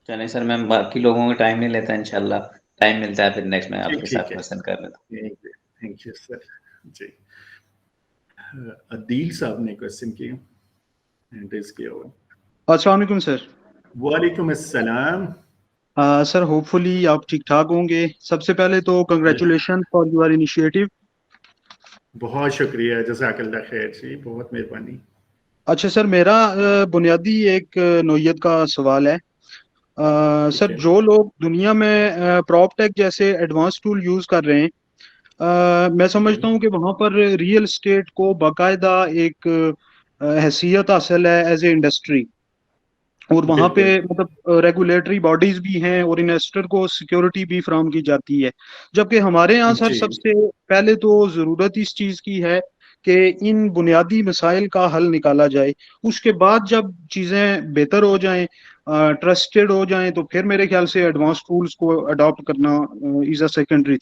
चलें सर, मैं बाकी लोगों का टाइम नहीं लेता, इंशाल्लाह टाइम मिलता है फिर नेक्स्ट में ठीक आपके ठीक साथ है, क्वेश्चन कर लेता थैंक यू सर जी। अदील साहब ने क्वेश्चन किया, हैंड रेज किया हुआ। अस्सलाम वालेकुम सर। वालेकुम अस्सलाम। सर होपफुली आप ठीक ठाक होंगे। सबसे पहले तो कंग्रेचुलेशन फॉर योर इनिशिएटिव। बहुत शुक्रिया, जज़ाकल्लाह खैर जी, बहुत मेहरबानी। अच्छा सर, मेरा बुनियादी एक नौयत का सवाल है। ठीक सर है जो लोग दुनिया में प्रॉपटेक जैसे एडवांस टूल यूज कर रहे हैं, मैं जी समझता हूँ कि वहाँ पर रियल एस्टेट को बाकायदा एक हैसियत हासिल है एज ए इंडस्ट्री, और वहाँ पे बिल्कुल मतलब रेगुलेटरी बॉडीज भी हैं और इन्वेस्टर को सिक्योरिटी भी फराहम की जाती है। जबकि हमारे यहाँ सर जी सबसे पहले तो ज़रूरत इस चीज़ की है कि इन बुनियादी मसाइल का हल निकाला जाए। उसके बाद जब चीज़ें बेहतर हो जाएं, ट्रस्टेड हो जाएं तो फिर मेरे ख्याल से एडवांस टूल्स को अडॉप्ट करना इज अ सेकेंडरी।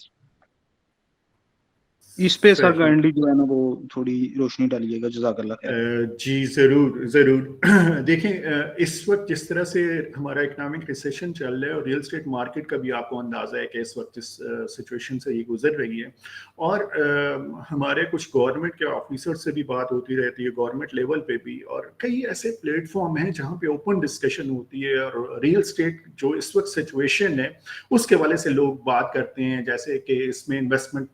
इस पे सर सही। काइंडली जो है ना वो थोड़ी रोशनी डालिएगा, जज़ाकल्लाह खैर। जी ज़रूर ज़रूर। देखें, इस वक्त जिस तरह से हमारा इकोनॉमिक रिसेशन चल रहा है और रियल एस्टेट मार्केट का भी आपको अंदाज़ा है कि इस वक्त जिस सिचुएशन से ये गुजर रही है, और हमारे कुछ गवर्नमेंट के ऑफिसर से भी बात होती रहती है, गवर्नमेंट लेवल पे भी, और कई ऐसे प्लेटफॉर्म हैं जहाँ पे ओपन डिस्कशन होती है और रियल एस्टेट जो इस वक्त सिचुएशन है उसके वाले से लोग बात करते हैं, जैसे कि इसमें इन्वेस्टमेंट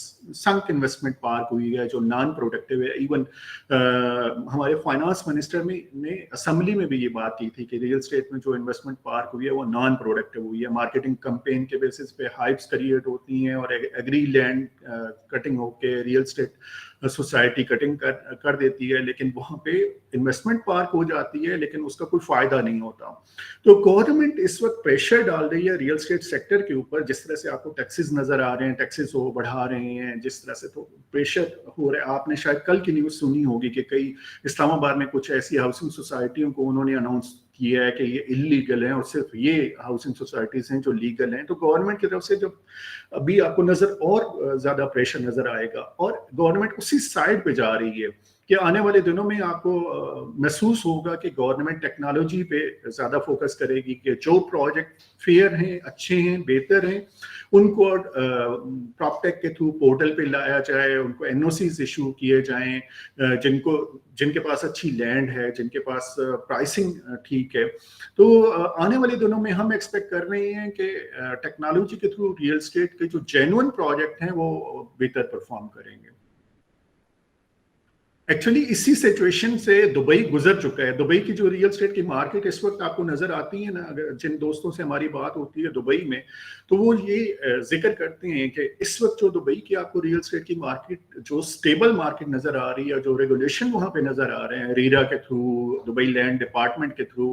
संक इन्वेस्टमेंट पार्क हुई है जो नॉन प्रोडक्टिव है। इवन हमारे फाइनेंस मिनिस्टर ने असेंबली में भी ये बात की थी कि रियल एस्टेट में जो इन्वेस्टमेंट पार्क हुई है वो नॉन प्रोडक्टिव हुई है, मार्केटिंग कैंपेन के बेसिस पे हाइप्स क्रिएट होती हैं और एग्री लैंड कटिंग होके रियल एस्टेट सोसाइटी कटिंग कर देती है, लेकिन वहां पे इन्वेस्टमेंट पार्क हो जाती है लेकिन उसका कोई फायदा नहीं होता। तो गवर्नमेंट इस वक्त प्रेशर डाल रही है रियल एस्टेट सेक्टर के ऊपर, जिस तरह से आपको टैक्सेस नजर आ रहे हैं, टैक्सेस वो बढ़ा रहे हैं, जिस तरह से तो प्रेशर हो रहा है। आपने शायद कल की न्यूज़ सुनी होगी कि कई इस्लामाबाद में कुछ ऐसी हाउसिंग सोसाइटियों को उन्होंने अनाउंस किया है कि ये इलीगल है और सिर्फ ये हाउसिंग सोसाइटीज हैं जो लीगल हैं। तो गवर्नमेंट की तरफ से जब अभी आपको नजर और ज्यादा प्रेशर नजर आएगा और गवर्नमेंट उसी साइड पे जा रही है कि आने वाले दिनों में आपको महसूस होगा कि गवर्नमेंट टेक्नोलॉजी पे ज्यादा फोकस करेगी कि जो प्रोजेक्ट फेयर हैं, अच्छे हैं, बेहतर हैं, उनको प्रॉपटेक के थ्रू पोर्टल पे लाया जाए, उनको एनओसीज इशू किए जाएं, जिनके पास अच्छी लैंड है, जिनके पास प्राइसिंग ठीक है। तो आने वाले दिनों में हम एक्सपेक्ट कर रहे हैं कि टेक्नोलॉजी के थ्रू रियल एस्टेट के जो जेन्युइन प्रोजेक्ट हैं वो बेहतर परफॉर्म करेंगे। एक्चुअली इसी सिचुएशन से दुबई गुजर चुका है। दुबई की जो रियल एस्टेट की मार्केट इस वक्त आपको नजर आती है ना, अगर जिन दोस्तों से हमारी बात होती है दुबई में, तो वो ये जिक्र करते हैं कि इस वक्त जो दुबई की आपको रियल एस्टेट की मार्केट जो स्टेबल मार्केट नजर आ रही है, जो रेगुलेशन वहां पे नजर आ रहे हैं रीरा के थ्रू, दुबई लैंड डिपार्टमेंट के थ्रू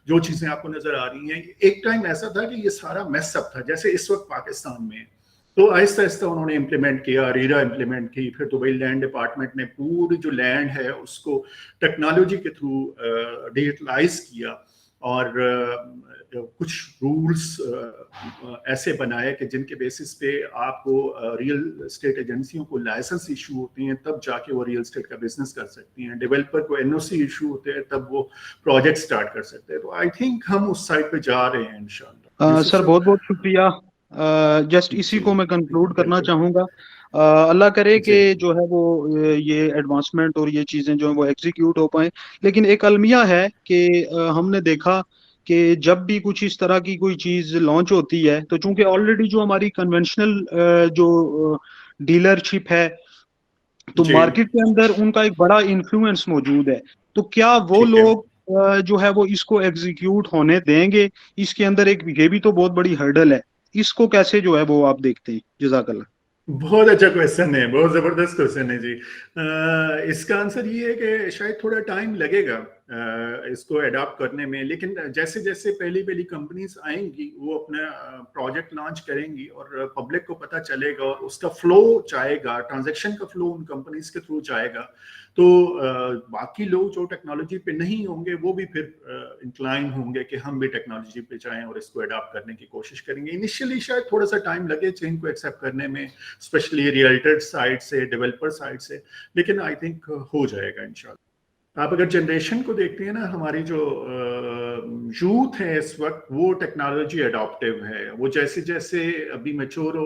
जो चीजें आपको नजर आ रही हैं, एक टाइम ऐसा था कि ये सारा मैसअप था जैसे इस वक्त पाकिस्तान में। तो आहिस्ता आहिस्ता उन्होंने इम्प्लीमेंट किया, रीरा इम्प्लीमेंट की, फिर दुबई लैंड डिपार्टमेंट ने पूरी जो लैंड है उसको टेक्नोलॉजी के थ्रू डिजिटलाइज किया और कुछ रूल्स ऐसे बनाए कि जिनके बेसिस पे आपको रियल एस्टेट एजेंसियों को लाइसेंस इशू होते हैं, तब जाके वो रियल एस्टेट का बिजनेस कर सकती हैं। डेवलपर को एनओसी इशू होते हैं, तब वो प्रोजेक्ट स्टार्ट कर सकते हैं। तो आई थिंक हम उस साइड पे जा रहे हैं इंशाल्लाह। सर बहुत बहुत शुक्रिया। जस्ट इसी जी को मैं कंक्लूड करना बिल्कुल चाहूँगा। अल्लाह करे जी कि जो है वो ये एडवांसमेंट और ये चीज़ें जो है वो एग्जीक्यूट हो पाए। लेकिन एक अलमिया है कि हमने देखा कि जब भी कुछ इस तरह की कोई चीज़ लॉन्च होती है तो चूंकि ऑलरेडी जो हमारी कन्वेंशनल जो डीलरशिप है तो जी मार्केट के अंदर उनका एक बड़ा इन्फ्लुएंस मौजूद है। तो क्या वो ठीक है। लोग जो है वो इसको एग्जीक्यूट होने देंगे? इसके अंदर एक ये भी तो बहुत बड़ी हर्डल है। इसको कैसे जो है वो आप देखते हैं? जज़ाकल्लाह। बहुत अच्छा क्वेश्चन है, बहुत जबरदस्त क्वेश्चन है जी। इसका आंसर ये है कि शायद थोड़ा टाइम लगेगा इसको अडॉप्ट करने में, लेकिन जैसे जैसे पहली पहली कंपनीज आएंगी वो अपना प्रोजेक्ट लॉन्च करेंगी और पब्लिक को पता चलेगा और उसका फ्लो जाएगा, ट्रांजैक्शन का फ्लो उन कंपनीज के थ्रू जाएगा। तो बाकी लोग जो टेक्नोलॉजी पे नहीं होंगे वो भी फिर इंक्लाइन होंगे कि हम भी टेक्नोलॉजी पे जाएं और इसको अडॉप्ट करने की कोशिश करेंगे। इनिशियली शायद थोड़ा सा टाइम लगे चेंज को एक्सेप्ट करने में, स्पेशली रियल्टर साइड से, डेवलपर साइड से, लेकिन आई थिंक हो जाएगा इंशाल्लाह। आप अगर जनरेशन को देखते हैं ना, हमारी जो यूथ है इस वक्त वो टेक्नोलॉजी अडॉप्टिव है। वो जैसे जैसे अभी मैच्योर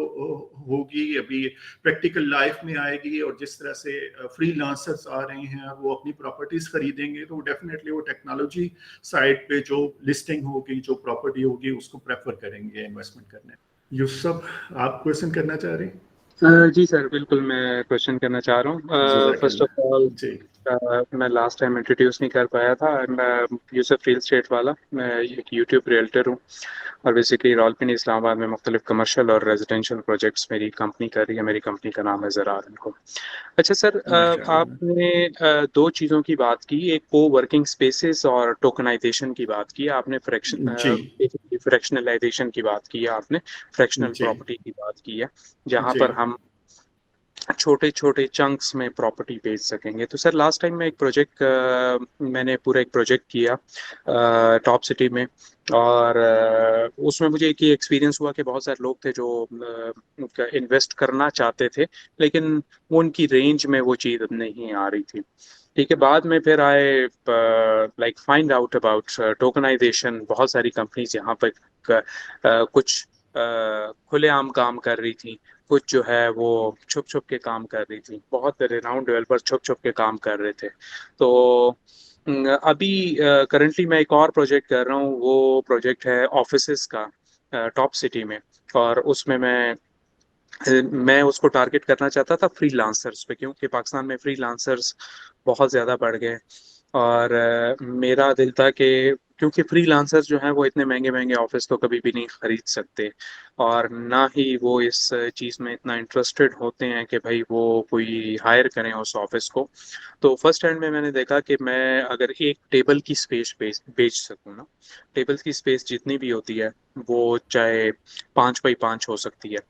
होगी, अभी प्रैक्टिकल लाइफ में आएगी और जिस तरह से फ्रीलांसर्स आ रहे हैं और वो अपनी प्रॉपर्टीज खरीदेंगे, तो डेफिनेटली वो टेक्नोलॉजी साइड पे जो लिस्टिंग होगी, जो प्रॉपर्टी होगी, उसको प्रेफर करेंगे इन्वेस्टमेंट करने। यूसुफ, आप क्वेश्चन करना चाह रहे हैं? जी सर, बिल्कुल मैं क्वेश्चन करना चाह रहा हूँ। फर्स्ट ऑफ ऑल जी मैं लास्ट टाइम इंट्रोड्यूस नहीं कर पाया था। मैं यूसुफ रियल स्टेट वाला, मैं एक यूट्यूब रियल्टर हूँ और बेसिकली रावलपिंडी इस्लामाबाद में मुख्तलिफ कमर्शियल और रेजिडेंशियल प्रोजेक्ट्स मेरी कंपनी कर रही है। मेरी कंपनी का नाम है ज़रार इनको। अच्छा सर, माशाल्लाह। आपने दो चीज़ों की बात की, एक को वर्किंग स्पेसेस और टोकनाइजेशन की बात की आपने, जी फ्रैक्शनलाइजेशन की बात की है आपने, फ्रैक्शनल जी प्रॉपर्टी की बात की है, जहाँ जी पर हम छोटे छोटे चंक्स में प्रॉपर्टी बेच सकेंगे। तो सर लास्ट टाइम मैं एक प्रोजेक्ट मैंने पूरा एक प्रोजेक्ट किया टॉप सिटी में, और उसमें मुझे एक ही एक्सपीरियंस हुआ कि बहुत सारे लोग थे जो इन्वेस्ट करना चाहते थे, लेकिन उनकी रेंज में वो चीज़ नहीं आ रही थी। ठीक है, बाद में फिर आए like find out about tokenization. बहुत सारी कंपनीज यहाँ पर कुछ खुलेआम काम कर रही थी, कुछ जो है वो छुप छुप के काम कर रही थी। बहुत रिनाउंड डेवलपर छुप छुप के काम कर रहे थे। तो अभी करंटली मैं एक और प्रोजेक्ट कर रहा हूँ। वो प्रोजेक्ट है ऑफिसेस का टॉप सिटी में, और उसमें मैं उसको टारगेट करना चाहता था फ्रीलांसर्स पे, क्योंकि पाकिस्तान में फ्रीलांसर्स बहुत ज़्यादा बढ़ गए। और मेरा दिल था कि क्योंकि फ्रीलांसर्स जो हैं वो इतने महंगे महंगे ऑफिस तो कभी भी नहीं खरीद सकते, और ना ही वो इस चीज़ में इतना इंटरेस्टेड होते हैं कि भाई वो कोई हायर करें उस ऑफिस को। तो फर्स्ट हैंड में मैंने देखा कि मैं अगर एक टेबल की स्पेस बेच सकूँ ना, टेबल की स्पेस जितनी भी होती है वो चाहे 5 बाई 5 हो सकती है।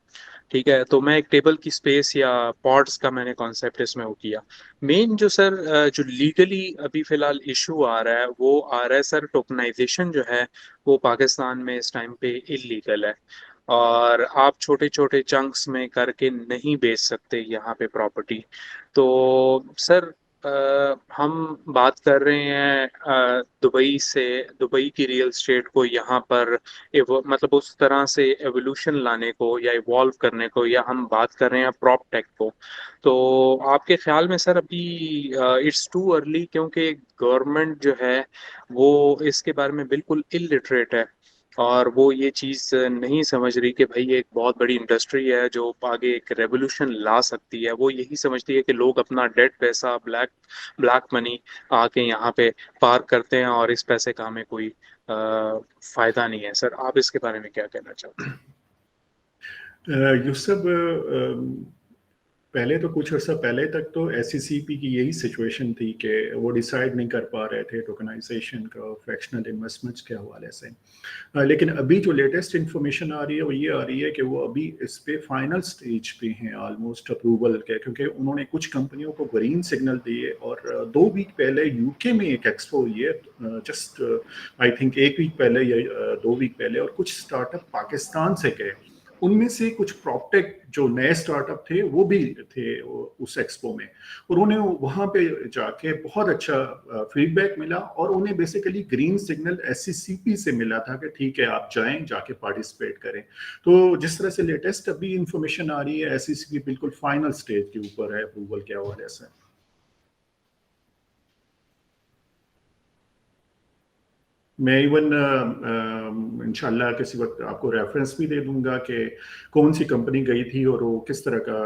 ठीक है, तो मैं एक टेबल की स्पेस या पॉड्स का मैंने कॉन्सेप्ट इसमें वो किया। मेन जो सर जो लीगली अभी फिलहाल इशू आ रहा है वो आ रहा है सर, टोकनाइजेशन जो है वो पाकिस्तान में इस टाइम पे इलीगल है, और आप छोटे छोटे चंक्स में करके नहीं बेच सकते यहाँ पे प्रॉपर्टी। तो सर हम बात कर रहे हैं दुबई से, दुबई की रियल स्टेट को यहाँ पर मतलब उस तरह से एवोल्यूशन लाने को या इवॉल्व करने को, या हम बात कर रहे हैं प्रॉप टेक को। तो आपके ख्याल में सर अभी इट्स टू अर्ली, क्योंकि गवर्नमेंट जो है वो इसके बारे में बिल्कुल इलिटरेट है, और वो ये चीज़ नहीं समझ रही कि भाई ये एक बहुत बड़ी इंडस्ट्री है जो आगे एक रेवोल्यूशन ला सकती है। वो यही समझती है कि लोग अपना डेड पैसा, ब्लैक ब्लैक मनी आके यहाँ पे पार्क करते हैं, और इस पैसे का हमें कोई फायदा नहीं है। सर आप इसके बारे में क्या कहना चाहते हैं? यूसुफ, पहले तो कुछ अर्सा पहले तक तो एससीसीपी की यही सिचुएशन थी कि वो डिसाइड नहीं कर पा रहे थे टोकनाइजेशन का फ्रैक्शनल इन्वेस्टमेंट्स के हवाले से। लेकिन अभी जो लेटेस्ट इंफॉर्मेशन आ रही है वो ये आ रही है कि वो अभी इस पे फाइनल स्टेज पे हैं ऑलमोस्ट अप्रूवल के, क्योंकि उन्होंने कुछ कंपनियों को ग्रीन सिग्नल दिए। और 2 वीक पहले यूके में एक एक्सपो हुई है, जस्ट आई थिंक 1 वीक पहले या 2 वीक पहले, और कुछ स्टार्टअप पाकिस्तान से गए। उनमें से कुछ प्रॉपटेक जो नए स्टार्टअप थे वो भी थे उस एक्सपो में, और उन्हें वहां पे जाके बहुत अच्छा फीडबैक मिला, और उन्हें बेसिकली ग्रीन सिग्नल एससीसीपी से मिला था कि ठीक है आप जाएं, जाके पार्टिसिपेट करें। तो जिस तरह से लेटेस्ट अभी इंफॉर्मेशन आ रही है, एससीसीपी बिल्कुल फाइनल स्टेज के ऊपर है अप्रूवल के हवाले से। मैं इवन इंशाल्लाह किसी वक्त आपको रेफरेंस भी दे दूंगा कि कौन सी कंपनी गई थी और वो किस तरह का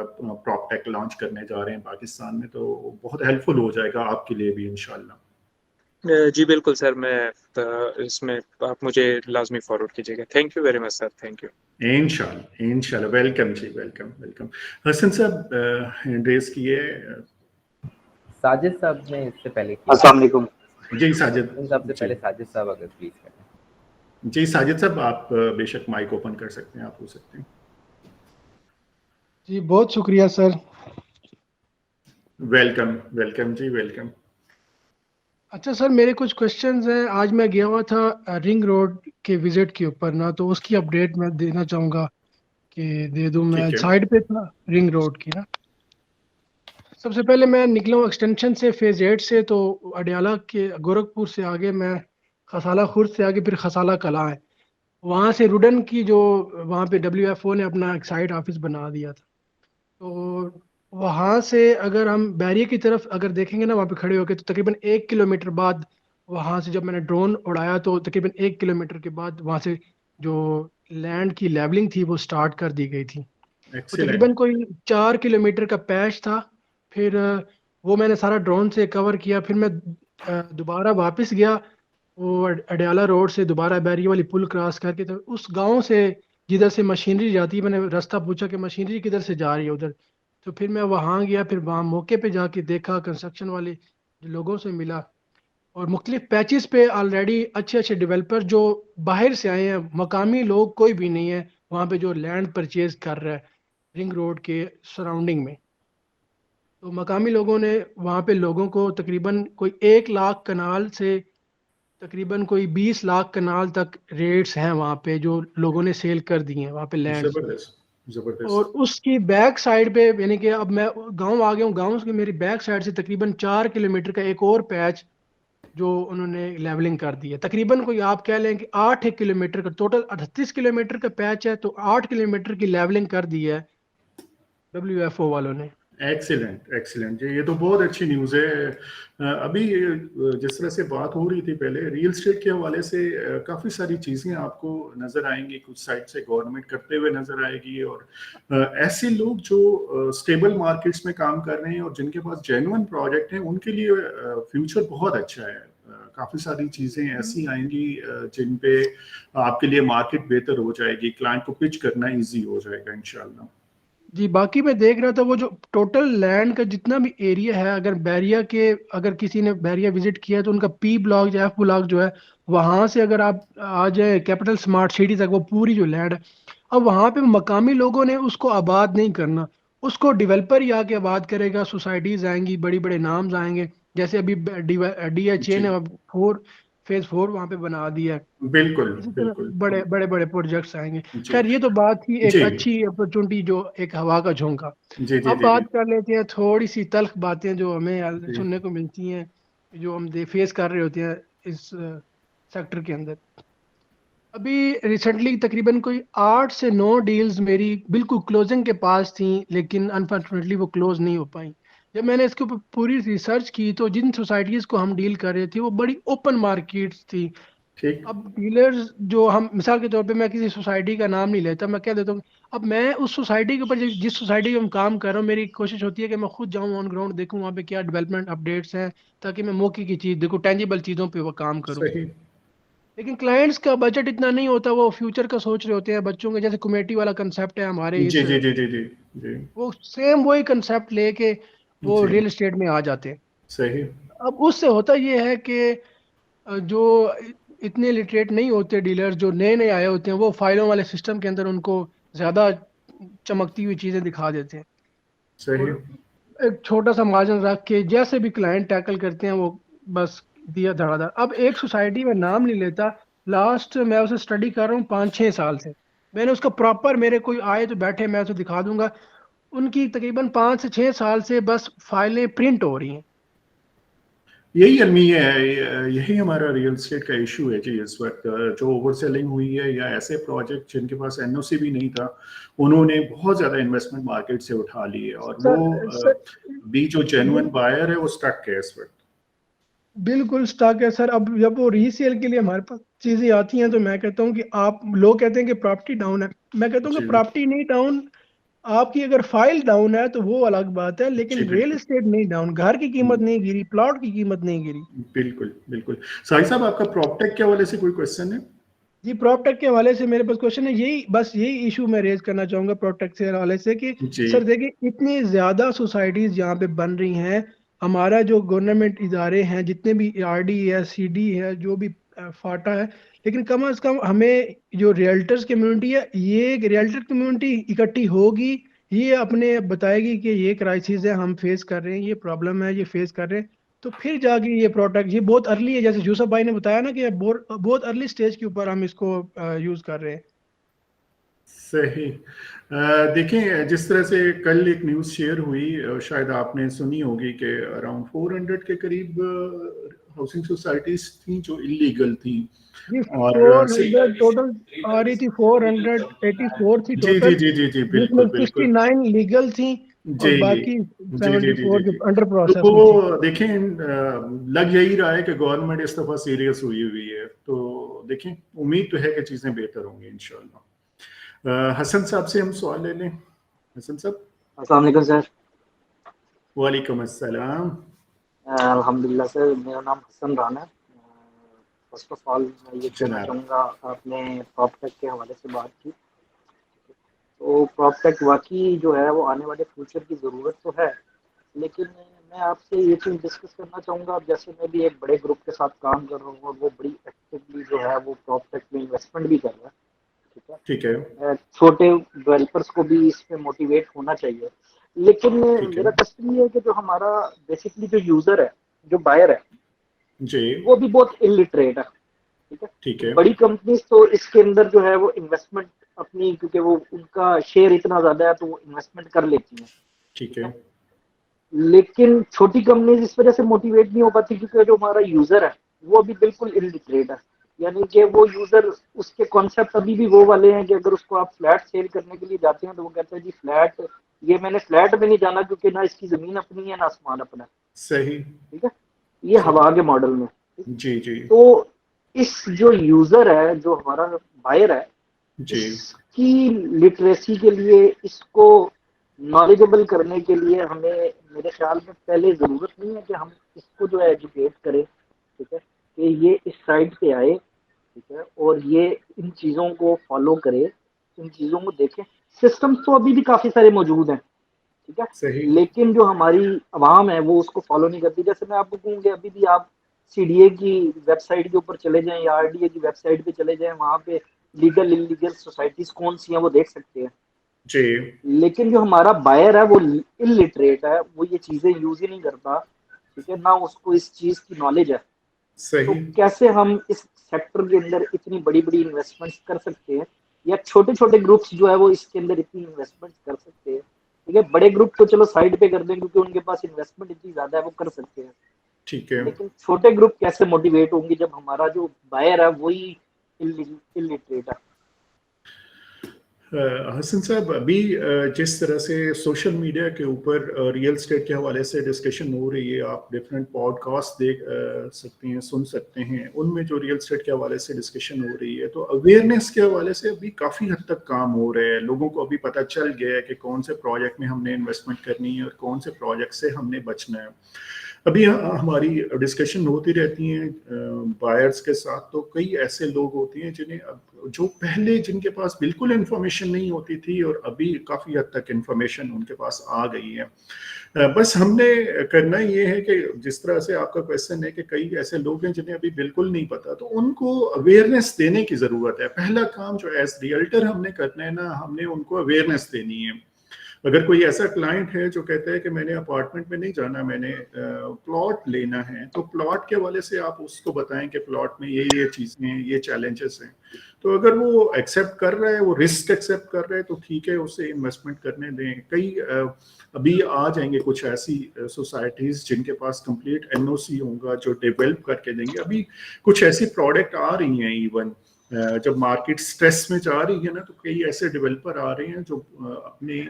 प्रॉप टेक लॉन्च करने जा रहे हैं पाकिस्तान में। तो बहुत हेल्पफुल हो जाएगा आपके लिए भी इंशाल्लाह। जी बिल्कुल सर, मैं इसमें आप मुझे लाजमी फॉरवर्ड कीजिएगा। Thank you very much sir, thank you. इंशाल्लाह इंशाल्लाह, वेलकम जी, वेलकम वेलकम। हसन साहब हैंड रेज किए। साजिद साहब ने इससे पहले किया। अस्सलाम वालेकुम जी साजिद, सबसे पहले साजिद साहब अगर प्लीज करें। जी साजिद साहब आप बेशक माइक ओपन कर सकते हैं, आप हो सकते हैं। जी बहुत शुक्रिया सर। वेलकम वेलकम जी, वेलकम। अच्छा सर, मेरे कुछ क्वेश्चंस हैं। आज मैं गया हुआ था रिंग रोड के विजिट के ऊपर ना, तो उसकी अपडेट मैं देना चाहूँगा कि दे दूं। मैं ठीक है। साइड पे था रिंग रोड की ना। सबसे पहले मैं निकला हूँ एक्सटेंशन से फेज 8 से, तो अडयाला के गोरखपुर से आगे मैं खसाला खुर्द से आगे फिर खसाला कला है, वहाँ से रुडन की जो वहाँ पे WFO ने अपना एक साइड ऑफिस बना दिया था। तो वहाँ से अगर हम बैरियर की तरफ अगर देखेंगे ना, वहाँ पे खड़े होके, तो तकरीबन 1 किलोमीटर बाद वहाँ से जब मैंने ड्रोन उड़ाया तो तकरीबन 1 किलोमीटर के बाद वहाँ से जो लैंड की लेवलिंग थी वो स्टार्ट कर दी गई थी। वो तकरीबन एक्सीलेंट। कोई 4 किलोमीटर का पैच था। फिर वो मैंने सारा ड्रोन से कवर किया। फिर मैं दोबारा वापस गया, वो अडयाला रोड से दोबारा बैरियर वाली पुल क्रॉस करके, तो उस गांव से जिधर से मशीनरी जाती है, मैंने रास्ता पूछा कि मशीनरी किधर से जा रही है उधर। तो फिर मैं वहाँ गया, फिर वहाँ मौके पे जाके देखा, कंस्ट्रक्शन वाले जो लोगों से मिला, और मुख्तलिफ पैचेस पे ऑलरेडी अच्छे अच्छे डेवलपर जो बाहर से आए हैं, मकामी लोग कोई भी नहीं है वहाँ पे जो लैंड परचेज कर रहा है रिंग रोड के सराउंडिंग में। तो मकामी लोगों ने वहाँ पे लोगों को तकरीबन कोई 1 लाख कनाल से तकरीबन कोई 20 लाख कनाल तक रेट्स हैं वहाँ पे, जो लोगों ने सेल कर दिए हैं वहाँ पे लैंड्स। जबरदस्त और जबरदस्त। उसकी बैक साइड पे, यानी कि अब मैं गांव आ गया हूँ, गांव की मेरी बैक साइड से तकरीबन 4 किलोमीटर का एक और पैच जो उन्होंने लेवलिंग कर दी है। तकरीबन कोई आप कह लें कि 8 किलोमीटर का, टोटल 38 किलोमीटर का पैच है, तो 8 किलोमीटर की लेवलिंग कर दी है WFO वालों ने। एक्सीलेंट एक्सीलेंट जी, ये तो बहुत अच्छी न्यूज़ है। अभी जिस तरह से बात हो रही थी पहले रियल एस्टेट के हवाले से, काफ़ी सारी चीज़ें आपको नज़र आएंगी, कुछ साइड से गवर्नमेंट करते हुए नज़र आएगी, और ऐसे लोग जो स्टेबल मार्केट्स में काम कर रहे हैं और जिनके पास जेन्युइन प्रोजेक्ट हैं, उनके लिए फ्यूचर बहुत अच्छा है। काफ़ी सारी चीज़ें ऐसी आएंगी जिन पे आपके लिए मार्केट बेहतर हो जाएगी, क्लाइंट को पिच करना ईजी हो जाएगा इंशाल्लाह। जी, बाकी मैं देख रहा था वो जो टोटल लैंड का जितना भी एरिया है, अगर बैरिया के, अगर किसी ने बैरिया विजिट किया है तो उनका P ब्लॉक या F ब्लॉक जो है, वहां से अगर आप आ जाए कैपिटल स्मार्ट सिटी तक, वो पूरी जो लैंड है, अब वहां पे मकामी लोगों ने उसको आबाद नहीं करना, उसको डेवलपर ही आके आबाद करेगा। सोसाइटीज आएंगी, बड़े बड़े नाम्स आएंगे, जैसे अभी DHA जी ने अब फेज 4 वहां पे बना दिया है। बिल्कुल इसी तरह बिल्कुल। बड़े बड़े बड़े प्रोजेक्ट्स आएंगे। जी खैर, ये तो बात थी एक जी अच्छी अपॉर्चुनिटी, जो एक हवा का झोंका। जी जी अब जी जी बात कर लेते हैं थोड़ी सी तल्ख बातें जो हमें जी। सुनने को मिलती हैं, जो हम फेस कर रहे होते हैं इस सेक्टर के अंदर। अभी रिसेंटली तकरीबन कोई 8 से 9 डील्स मेरी बिल्कुल क्लोजिंग के पास थी, लेकिन अनफॉर्चुनेटली वो क्लोज नहीं हो पाई। जब मैंने इसके ऊपर पूरी रिसर्च की तो जिन सोसाइटीज़ को हम डील कर रहे थे वो बड़ी ओपन मार्केट्स थी। ठीक। अब डीलर्स जो हम, मिसाल के तौर पे मैं किसी सोसाइटी का नाम नहीं लेता, मैं कह देता हूँ, अब मैं उस सोसाइटी के ऊपर जिस सोसाइटी में हम काम कर रहा हूँ, मेरी कोशिश होती है कि मैं खुद जाऊँ ऑन ग्राउंड, देखूँ वहाँ पे क्या डेवलपमेंट अपडेट्स हैं, ताकि मैं मौके की चीज़ देखूँ, टेंजिबल चीज़ों पे वो काम करूँ। सही। लेकिन क्लाइंट्स का बजट इतना नहीं होता, वो फ्यूचर का सोच रहे होते हैं, बच्चों के जैसे कमेटी वाला कंसेप्ट है हमारे जी इस, जी जी जी जी जी वो सेम वही कंसेप्ट लेके वो जी। रियल एस्टेट में आ जाते हैं। सही। अब उससे होता ये है कि जो इतने लिटरेट नहीं होते डीलर्स, जो नए नए आए होते हैं, वो फाइलों वाले सिस्टम के अंदर उनको ज़्यादा चमकती हुई चीज़ें दिखा देते हैं, सही। और एक छोटा सा मार्जिन रख के जैसे भी क्लाइंट टैकल करते हैं वो बस दिया धड़ाधड़। अब एक सोसाइटी में नाम नहीं लेता, लास्ट मैं उसे स्टडी कर रहा हूँ 5-6 साल से, मैंने उसका प्रॉपर, मेरे कोई आए तो बैठे मैं उसे दिखा दूंगा, उनकी तकरीबन 5 से 6 साल से बस फाइलें प्रिंट हो रही हैं। यही अलमिया है, यही हमारा रियल एस्टेट का इशू है जी इस वक्त। जो ओवर सेलिंग हुई है, या ऐसे प्रोजेक्ट जिनके पास एनओसी भी नहीं था, उन्होंने बहुत ज्यादा इन्वेस्टमेंट मार्केट से उठा ली है, और वो सर सर भी जो जेन्युइन बायर है वो स्टक है इस वक्त। बिल्कुल स्टॉक है सर। अब जब वो रीसेल के लिए हमारे पास चीजें आती हैं तो मैं कहता हूँ कि आप, लोग कहते हैं कि प्रॉपर्टी डाउन है, मैं कहता हूँ कि जी प्रॉपर्टी नहीं डाउन, आपकी अगर फाइल डाउन है तो वो अलग बात है, जी लेकिन रियल बिल्कुल। एस्टेट नहीं डाउन, घर की कीमत नहीं गिरी, प्लॉट की कीमत नहीं गिरी। बिल्कुल बिल्कुल। साहिब साहब, आपका प्रॉपटेक के हवाले से कोई क्वेश्चन है? जी, प्रोटेक्ट के हवाले से मेरे पास क्वेश्चन है, यही बस यही इशू मैं रेज करना चाहूंगा प्रोटेक्ट के हवाले से कि जी सर देखिए, इतनी ज्यादा सोसाइटीज यहाँ पे बन रही हैं, हमारा जो गवर्नमेंट इदारे हैं, जितने भी RD है, CD है, जो भी फाटा है, लेकिन कम से कम हमें जो रियल्टर्स कम्युनिटी है, ये रियल्टर कम्युनिटी इकट्ठी होगी, ये अपने बताएगी कि ये क्राइसिस है, हम फेस कर रहे हैं, ये प्रॉब्लम है, ये फेस कर रहे हैं, तो फिर जाके ये प्रोडक्ट, ये बहुत अर्ली है, जैसे यूसुफ भाई ने बताया ना कि बहुत अर्ली स्टेज के ऊपर हम इसको यूज कर रहे हैं। सही। देखें, जिस तरह से कल एक न्यूज़ शेयर हुई, शायद आपने सुनी होगी कि अराउंड 400 के करीब हाउसिंग सोसाइटीज थी जो इलीगल थी, जी, और 400 टोटल आ रही थी, 484 थी जी जी टोटल, जी जी जी जिसमें बिल्कुल बिल्कुल। 69 लीगल थी और जी बाकी जी जी जी जी 74 जी। जो अंडर तो प्रोसेस में थी। वो देखें, लग यही रहा है कि गवर्नमेंट इस दफा सीरियस हुई हुई है, तो देखें, उम्मीद तो है कि चीजें बेहतर होंगी इंशाल्लाह। हसन साहब से हम सवाल ले लें। हसन साहब। अस्सलाम वालेकुम सर। वालेकुम अस्सलाम। अल्हम्दुलिल्लाह सर, मेरा नाम हसन राना है। फर्स्ट ऑफ ऑल मैं ये कहना जनाब। चाहूँगा, आपने प्रॉपटेक के हवाले से बात की, तो प्रॉपटेक वाकई जो है वो आने वाले फ्यूचर की ज़रूरत तो है, लेकिन मैं आपसे ये चीज़ डिस्कस करना चाहूँगा। अब जैसे मैं भी एक बड़े ग्रुप के साथ काम कर रहा हूँ और वो बड़ी एक्टिवली जो है वो प्रॉपटेक में इन्वेस्टमेंट भी कर रहा है, ठीक है। ठीक है। छोटे डेवलपर्स को भी इस पे मोटिवेट होना चाहिए। लेकिन ठीक है मेरा क्वेश्चन ये है कि जो हमारा बेसिकली जो यूजर है, जो बायर है, जी वो भी बहुत इलिटरेट है। ठीक है। ठीक तो है बड़ी कंपनीज तो इसके अंदर जो है वो इन्वेस्टमेंट अपनी, क्योंकि वो उनका शेयर इतना ज्यादा है तो वो इन्वेस्टमेंट कर लेती हैं। ठीक ठीक है है। लेकिन छोटी कंपनीज इस वजह से मोटिवेट नहीं हो पाती क्योंकि जो हमारा यूजर है वो अभी बिल्कुल इलिटरेट है। यानी कि वो यूजर, उसके कॉन्सेप्ट अभी भी वो वाले हैं कि अगर उसको आप फ्लैट सेल करने के लिए जाते हैं तो वो कहते हैं जी फ्लैट, ये मैंने फ्लैट में नहीं जाना क्योंकि ना इसकी जमीन अपनी है ना आसमान अपना है। सही ठीक है। ये सही हवा के मॉडल में। जी जी तो इस जो यूजर है, जो हमारा बायर है, जी इसकी लिटरेसी के लिए, इसको नॉलेजेबल करने के लिए हमें, मेरे ख्याल में पहले जरूरत नहीं है कि हम इसको जो है एजुकेट करें। ठीक है। कि ये इस साइड पे आए। ठीक है। और ये इन चीजों को फॉलो करे, इन चीजों को देखें। सिस्टम्स तो अभी भी काफी सारे मौजूद हैं। ठीक है। सही लेकिन जो हमारी आवाम है वो उसको फॉलो नहीं करती। जैसे मैं आपको कहूँ कि अभी भी आप सीडीए की वेबसाइट के ऊपर चले जाएं या आरडीए की वेबसाइट पे चले जाएं, वहां पे लीगल इलीगल सोसाइटीज कौन सी हैं वो देख सकते हैं। जी लेकिन जो हमारा बायर है वो इलिटरेट है, वो ये चीजें यूज ही नहीं करता। ठीक है। ना उसको इस चीज की नॉलेज है। तो सही कैसे हम इस सेक्टर के अंदर इतनी बड़ी बड़ी इन्वेस्टमेंट्स कर सकते हैं, या छोटे छोटे ग्रुप्स जो है वो इसके अंदर इतनी इन्वेस्टमेंट्स कर सकते हैं। ठीक है। बड़े ग्रुप तो चलो साइड पे कर दें क्योंकि उनके पास इन्वेस्टमेंट इतनी ज्यादा है, वो कर सकते हैं। ठीक है लेकिन छोटे ग्रुप कैसे मोटिवेट होंगे जब हमारा जो बायर है वही इलिटरेट है। हसन साहब अभी जिस तरह से सोशल मीडिया के ऊपर रियल एस्टेट के हवाले से डिस्कशन हो रही है, आप डिफरेंट पॉडकास्ट देख सकते हैं, सुन सकते हैं, उनमें जो रियल एस्टेट के हवाले से डिस्कशन हो रही है, तो अवेयरनेस के हवाले से अभी काफ़ी हद तक काम हो रहे हैं। लोगों को अभी पता चल गया है कि कौन से प्रोजेक्ट में हमने इन्वेस्टमेंट करनी है और कौन से प्रोजेक्ट से हमने बचना है। अभी हमारी डिस्कशन होती रहती हैं बायर्स के साथ, तो कई ऐसे लोग होते हैं जिन्हें जो पहले जिनके पास बिल्कुल इन्फॉर्मेशन नहीं होती थी और अभी काफ़ी हद तक इन्फॉर्मेशन उनके पास आ गई है। बस हमने करना ये है कि जिस तरह से आपका क्वेश्चन है कि कई ऐसे लोग हैं जिन्हें अभी बिल्कुल नहीं पता, तो उनको अवेयरनेस देने की ज़रूरत है। पहला काम जो एज रियल्टर हमने करना है ना, हमने उनको अवेयरनेस देनी है। अगर कोई ऐसा क्लाइंट है जो कहता है कि मैंने अपार्टमेंट में नहीं जाना, मैंने प्लॉट लेना है, तो प्लॉट के हवाले से आप उसको बताएं कि प्लॉट में ये चीज़ें हैं, ये चैलेंजेस हैं। तो अगर वो एक्सेप्ट कर रहा है, वो रिस्क एक्सेप्ट कर रहा है, तो ठीक है, उसे इन्वेस्टमेंट करने दें। कई अभी आ जाएंगे कुछ ऐसी सोसाइटीज़ जिनके पास कंप्लीट एनओसी होगा जो डेवलप करके देंगे। अभी कुछ ऐसी प्रोडक्ट आ रही हैं, इवन जब मार्केट स्ट्रेस में जा रही है ना, तो कई ऐसे डेवलपर आ रहे हैं जो अपनी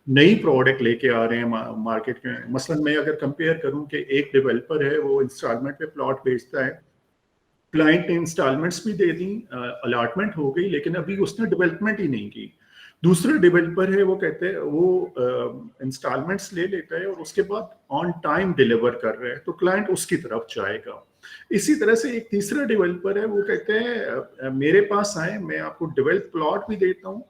नई प्रोडक्ट लेके आ रहे हैं मार्केट में। मसलन मैं अगर कंपेयर करूं कि एक डेवलपर है, वो इंस्टॉलमेंट पे प्लॉट बेचता है, क्लाइंट ने इंस्टॉलमेंट्स भी दे दी, अलॉटमेंट हो गई, लेकिन अभी उसने डेवलपमेंट ही नहीं की। दूसरा डेवलपर है, वो कहते हैं वो इंस्टॉलमेंट्स ले लेता है और उसके बाद ऑन टाइम डिलीवर कर रहा है, तो क्लाइंट उसकी तरफ जाएगा। इसी तरह से एक तीसरा डेवलपर है, वो कहते हैं मेरे पास आए, मैं आपको डेवलप प्लॉट भी देता हूँ,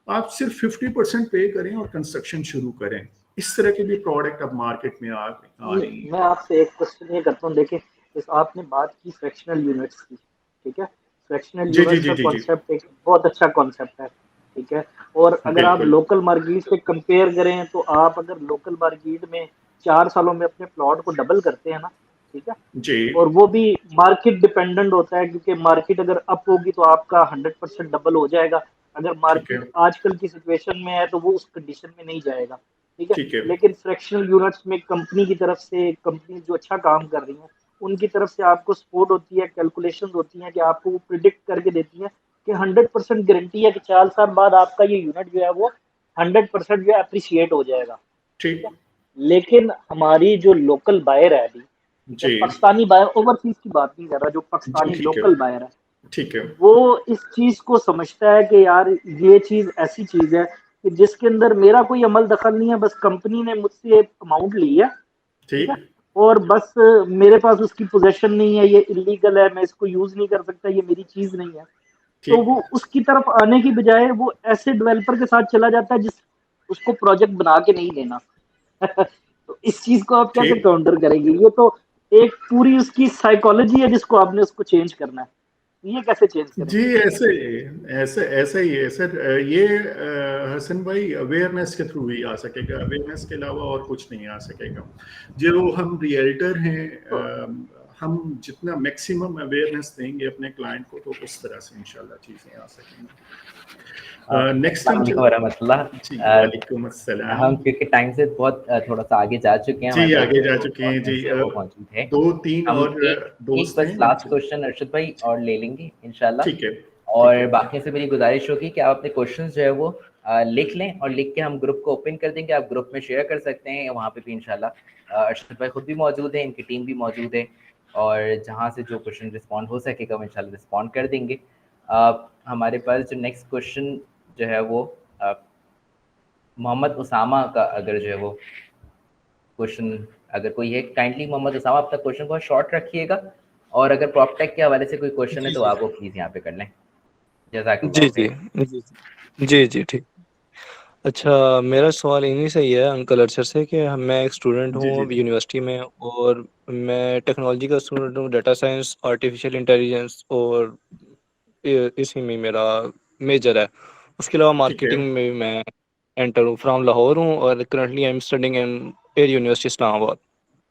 आप सिर्फ 50% पे करें और कंस्ट्रक्शन शुरू करें। इस तरह की भी प्रोडक्ट अब मार्केट में आ रही है। मैं आपसे एक क्वेश्चन ये करता हूँ। देखिए, इस आपने बात की फ्रैक्शनल यूनिट्स की। ठीक है। फ्रैक्शनल जी जी यूनिट्स जी का जी जी कॉन्सेप्ट एक बहुत अच्छा कॉन्सेप्ट है। ठीक है। और अगर आप बिल्कुल लोकल मार्केट से कंपेयर करें तो आप अगर लोकल मार्केट में 4 सालों में अपने प्लॉट को डबल करते हैं ना, ठीक है, जी और वो भी मार्केट डिपेंडेंट होता है क्योंकि मार्केट अगर अप होगी तो आपका 100% डबल हो जाएगा। अगर ठीक है मार्केट आजकल की सिचुएशन में है तो वो उस कंडीशन में नहीं जाएगा। ठीक है। ठीक है लेकिन फ्रैक्शनल यूनिट्स में कंपनी की तरफ से, कंपनी जो अच्छा काम कर रही है उनकी तरफ से आपको सपोर्ट होती है, कैलकुलेशंस होती हैं कि आपको वो प्रिडिक्ट करके देती है कि 100% गारंटी है कि 4 साल बाद आपका ये यूनिट जो है वो 100% जो है अप्रिशिएट हो जाएगा। ठीक है। ठीक लेकिन हमारी जो लोकल बायर है अभी, ठीक है, जी पाकिस्तानी बायर, ओवरसीज की बात नहीं कर रहा, जो जी पाकिस्तानी ठीक है लोकल बायर है, ठीक है वो इस चीज को समझता है कि यार ये चीज ऐसी चीज है कि जिसके अंदर मेरा कोई अमल दखल नहीं है, बस कंपनी ने मुझसे एक अमाउंट ली है। ठीक है। ठीक और बस मेरे पास उसकी पोजेशन नहीं है, ये इलीगल है, मैं इसको यूज नहीं कर सकता, ये मेरी चीज नहीं है। तो ठीक वो उसकी तरफ आने की बजाय वो ऐसे डेवलपर के साथ चला जाता है जिस उसको प्रोजेक्ट बना के नहीं देना। तो इस चीज को आप कैसे ठीक काउंटर करेंगे? ये तो एक पूरी उसकी साइकोलॉजी है जिसको आपने उसको चेंज करना है। ये कैसे चेंज जी करेंगे? ऐसे ऐसे ऐसे ही है सर। ये हसन भाई अवेयरनेस के थ्रू ही आ सकेगा, अवेयरनेस के अलावा और कुछ नहीं आ सकेगा। जो हम रियल्टर हैं, हम जितना मैक्सिमम अवेयरनेस देंगे अपने क्लाइंट को तो उस तरह से इंशाल्लाह चीजें आ सकेंगी। नेक्स्ट अस्सलाम वालेकुम वरहमतुल्लाह। जी वालेकुम अस्सलाम। हम क्योंकि टाइम से बहुत थोड़ा सा आगे जा चुके हैं, जी हमारे आगे जा जो चुके हैं जी। audience है वो मौजूद है। 2-3 हम और एक दोस्त बस हैं लास्ट उनसे। क्वेश्चन अर्शद भाई और ले लेंगे इंशाल्लाह। ठीक है और बाकी से मेरी गुजारिश होगी कि आप अपने क्वेश्चंस जो है वो लिख लें और लिख के हम ग्रुप को ओपन कर देंगे। आप ग्रुप में शेयर कर सकते हैं, वहाँ पे भी इंशाल्लाह अर्शद भाई खुद भी मौजूद है, इनकी टीम भी मौजूद है और जहाँ से जो क्वेश्चन रिस्पॉन्ड हो सकेगा वो इंशाल्लाह रिस्पॉन्ड कर देंगे। हमारे पास जो नेक्स्ट क्वेश्चन जो है वो मोहम्मद उसामा का अगर जो है वो क्वेश्चन अगर कोई है, काइंडली मोहम्मद उसामा अपना क्वेश्चन बहुत शॉर्ट रखिएगा और अगर प्रॉपटेक के हवाले से कोई क्वेश्चन है तो आप वो प्लीज़ यहाँ पे कर लें। जज़ाकल्लाह जी जी जी ठीक। अच्छा, मेरा सवाल इन्हीं से ही है अंकल अरशद से कि मैं एक स्टूडेंट जी हूँ जी अभी यूनिवर्सिटी में और मैं टेक्नोलॉजी का स्टूडेंट हूँ, डाटा साइंस, आर्टिफिशियल इंटेलिजेंस और इसी में मेरा मेजर है। उसके अलावा ठीक है मार्केटिंग में भी मैं एंटर हूँ, फ्रॉम लाहौर हूँ और currently I am studying in air university Islamabad.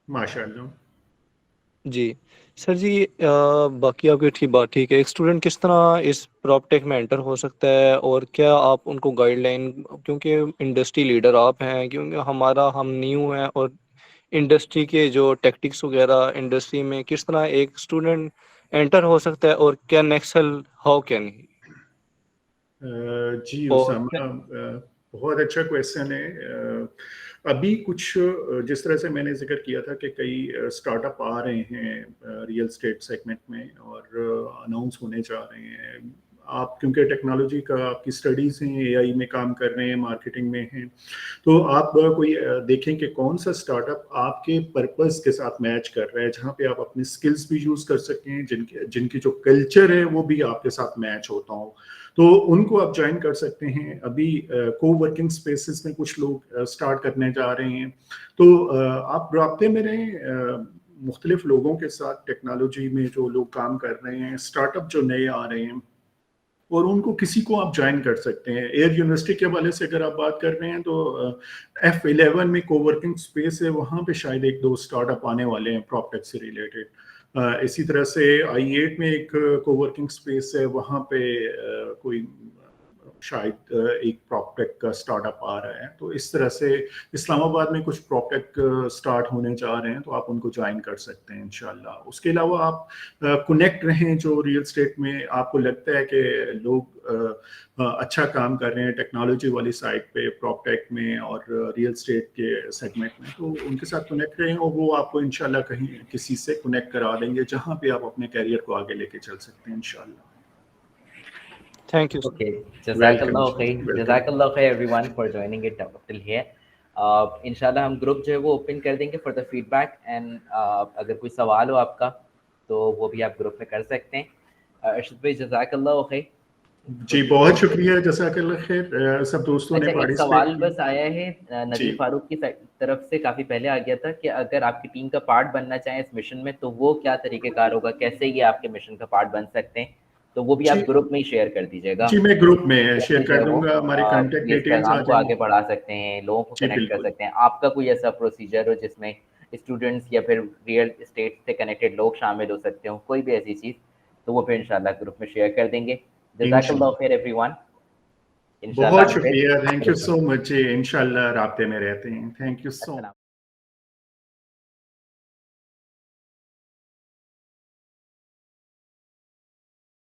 माशाल्लाह। जी सर जी, बाकी आपकी ठीक बात ठीक है। एक स्टूडेंट किस तरह इस प्रॉपटेक में एंटर हो सकता है और क्या आप उनको गाइडलाइन, क्योंकि इंडस्ट्री लीडर आप हैं, क्योंकि हम न्यू हैं और इंडस्ट्री के जो टैक्टिक्स वगैरह इंडस्ट्री में किस तरह एक स्टूडेंट एंटर हो सकता है और क्या नेक्स्ट हाउ कैन जी और उसामा, बहुत अच्छा क्वेश्चन है। अभी कुछ जिस तरह से मैंने जिक्र किया था कि कई स्टार्टअप आ रहे हैं रियल स्टेट सेगमेंट में और अनाउंस होने जा रहे हैं। आप क्योंकि टेक्नोलॉजी का आपकी स्टडीज़ हैं, एआई में काम कर रहे हैं, मार्केटिंग में हैं, तो आप कोई देखें कि कौन सा स्टार्टअप आपके पर्पस के साथ मैच कर रहा है, जहाँ पे आप अपनी स्किल्स भी यूज़ कर सकें, जिनकी जो कल्चर है वो भी आपके साथ मैच होता हो, तो उनको आप ज्वाइन कर सकते हैं। अभी को वर्किंग स्पेसेस में कुछ लोग स्टार्ट करने जा रहे हैं, तो आप राब्ते में रहें मुख्तलिफ लोगों के साथ, टेक्नोलॉजी में जो लोग काम कर रहे हैं, स्टार्टअप जो नए आ रहे हैं, और उनको किसी को आप ज्वाइन कर सकते हैं। एयर यूनिवर्सिटी के हवाले से अगर आप बात कर रहे हैं तो F11 में कोवर्किंग स्पेस है, वहाँ पे शायद 1-2 स्टार्टअप आने वाले हैं प्रॉपटेक से रिलेटेड। इसी तरह से I8 में एक कोवर्किंग स्पेस है, वहाँ पे कोई शायद एक प्रॉपटेक का स्टार्टअप आ रहा है। तो इस तरह से इस्लामाबाद में कुछ प्रॉपटेक स्टार्ट होने जा रहे हैं, तो आप उनको ज्वाइन कर सकते हैं इंशाल्लाह। उसके अलावा आप कनेक्ट रहें, जो रियल स्टेट में आपको लगता है कि लोग अच्छा काम कर रहे हैं टेक्नोलॉजी वाली साइड पे, प्रॉपटेक में और रियल स्टेट के सेगमेंट में, तो उनके साथ कनेक्ट रहें और वो आपको इंशाल्लाह कहीं किसी से कनेक्ट करा देंगे जहाँ पे आप अपने कैरियर को आगे लेके चल सकते हैं इंशाल्लाह। Thank you Okay, welcome Jazakallah khair. Welcome. Jazakallah khair everyone for joining it up till here. इंशाल्लाह हम ग्रुप जो है वो ओपन कर देंगे फॉर द फीडबैक एंड अगर कोई सवाल हो आपका तो वो भी आप ग्रुप में कर सकते हैं। अर्शद भाई जज़ाकल्लाह खैर। जी बहुत शुक्रिया, जज़ाकल्लाह खैर। सब दोस्तों ने अच्छा, एक पार्टिसिपेट सवाल किया। बस आया है जी नदीर फारूक की तरफ से, काफ़ी पहले आ गया था कि अगर आपकी टीम का पार्ट बनना चाहें इस मिशन में तो वो क्या तरीक़ेकार होगा, कैसे ये आपके मिशन का पार्ट बन सकते हैं, तो वो भी आप जी ग्रुप में ही शेयर कर दीजिएगा। जी मैं ग्रुप में शेयर कैसे जो कर है वो दूंगा, हमारे कांटेक्ट ये इस डिटेल्स आ पैगाम को आगे जाएंगे। बढ़ा सकते हैं, लोगों को जी कनेक्ट कर बिल्कुल। सकते हैं। आपका कोई ऐसा प्रोसीजर हो जिसमें स्टूडेंट्स या फिर रियल एस्टेट से कनेक्टेड लोग शामिल हो सकते हो, कोई भी ऐसी चीज़, तो वो फिर इंशाल्लाह ग्रुप में शेयर कर देंगे। जज़ाकल्लाह इंशाल्लाह खैर एवरीवन। इंशाल्लाह बहुत हम फिर शुक्रिया, थैंक यू ग्रुप में सो मच जी। इंशाल्लाह राब्ते में रहते हैं। थैंक यू सो अस्सलाम। मच।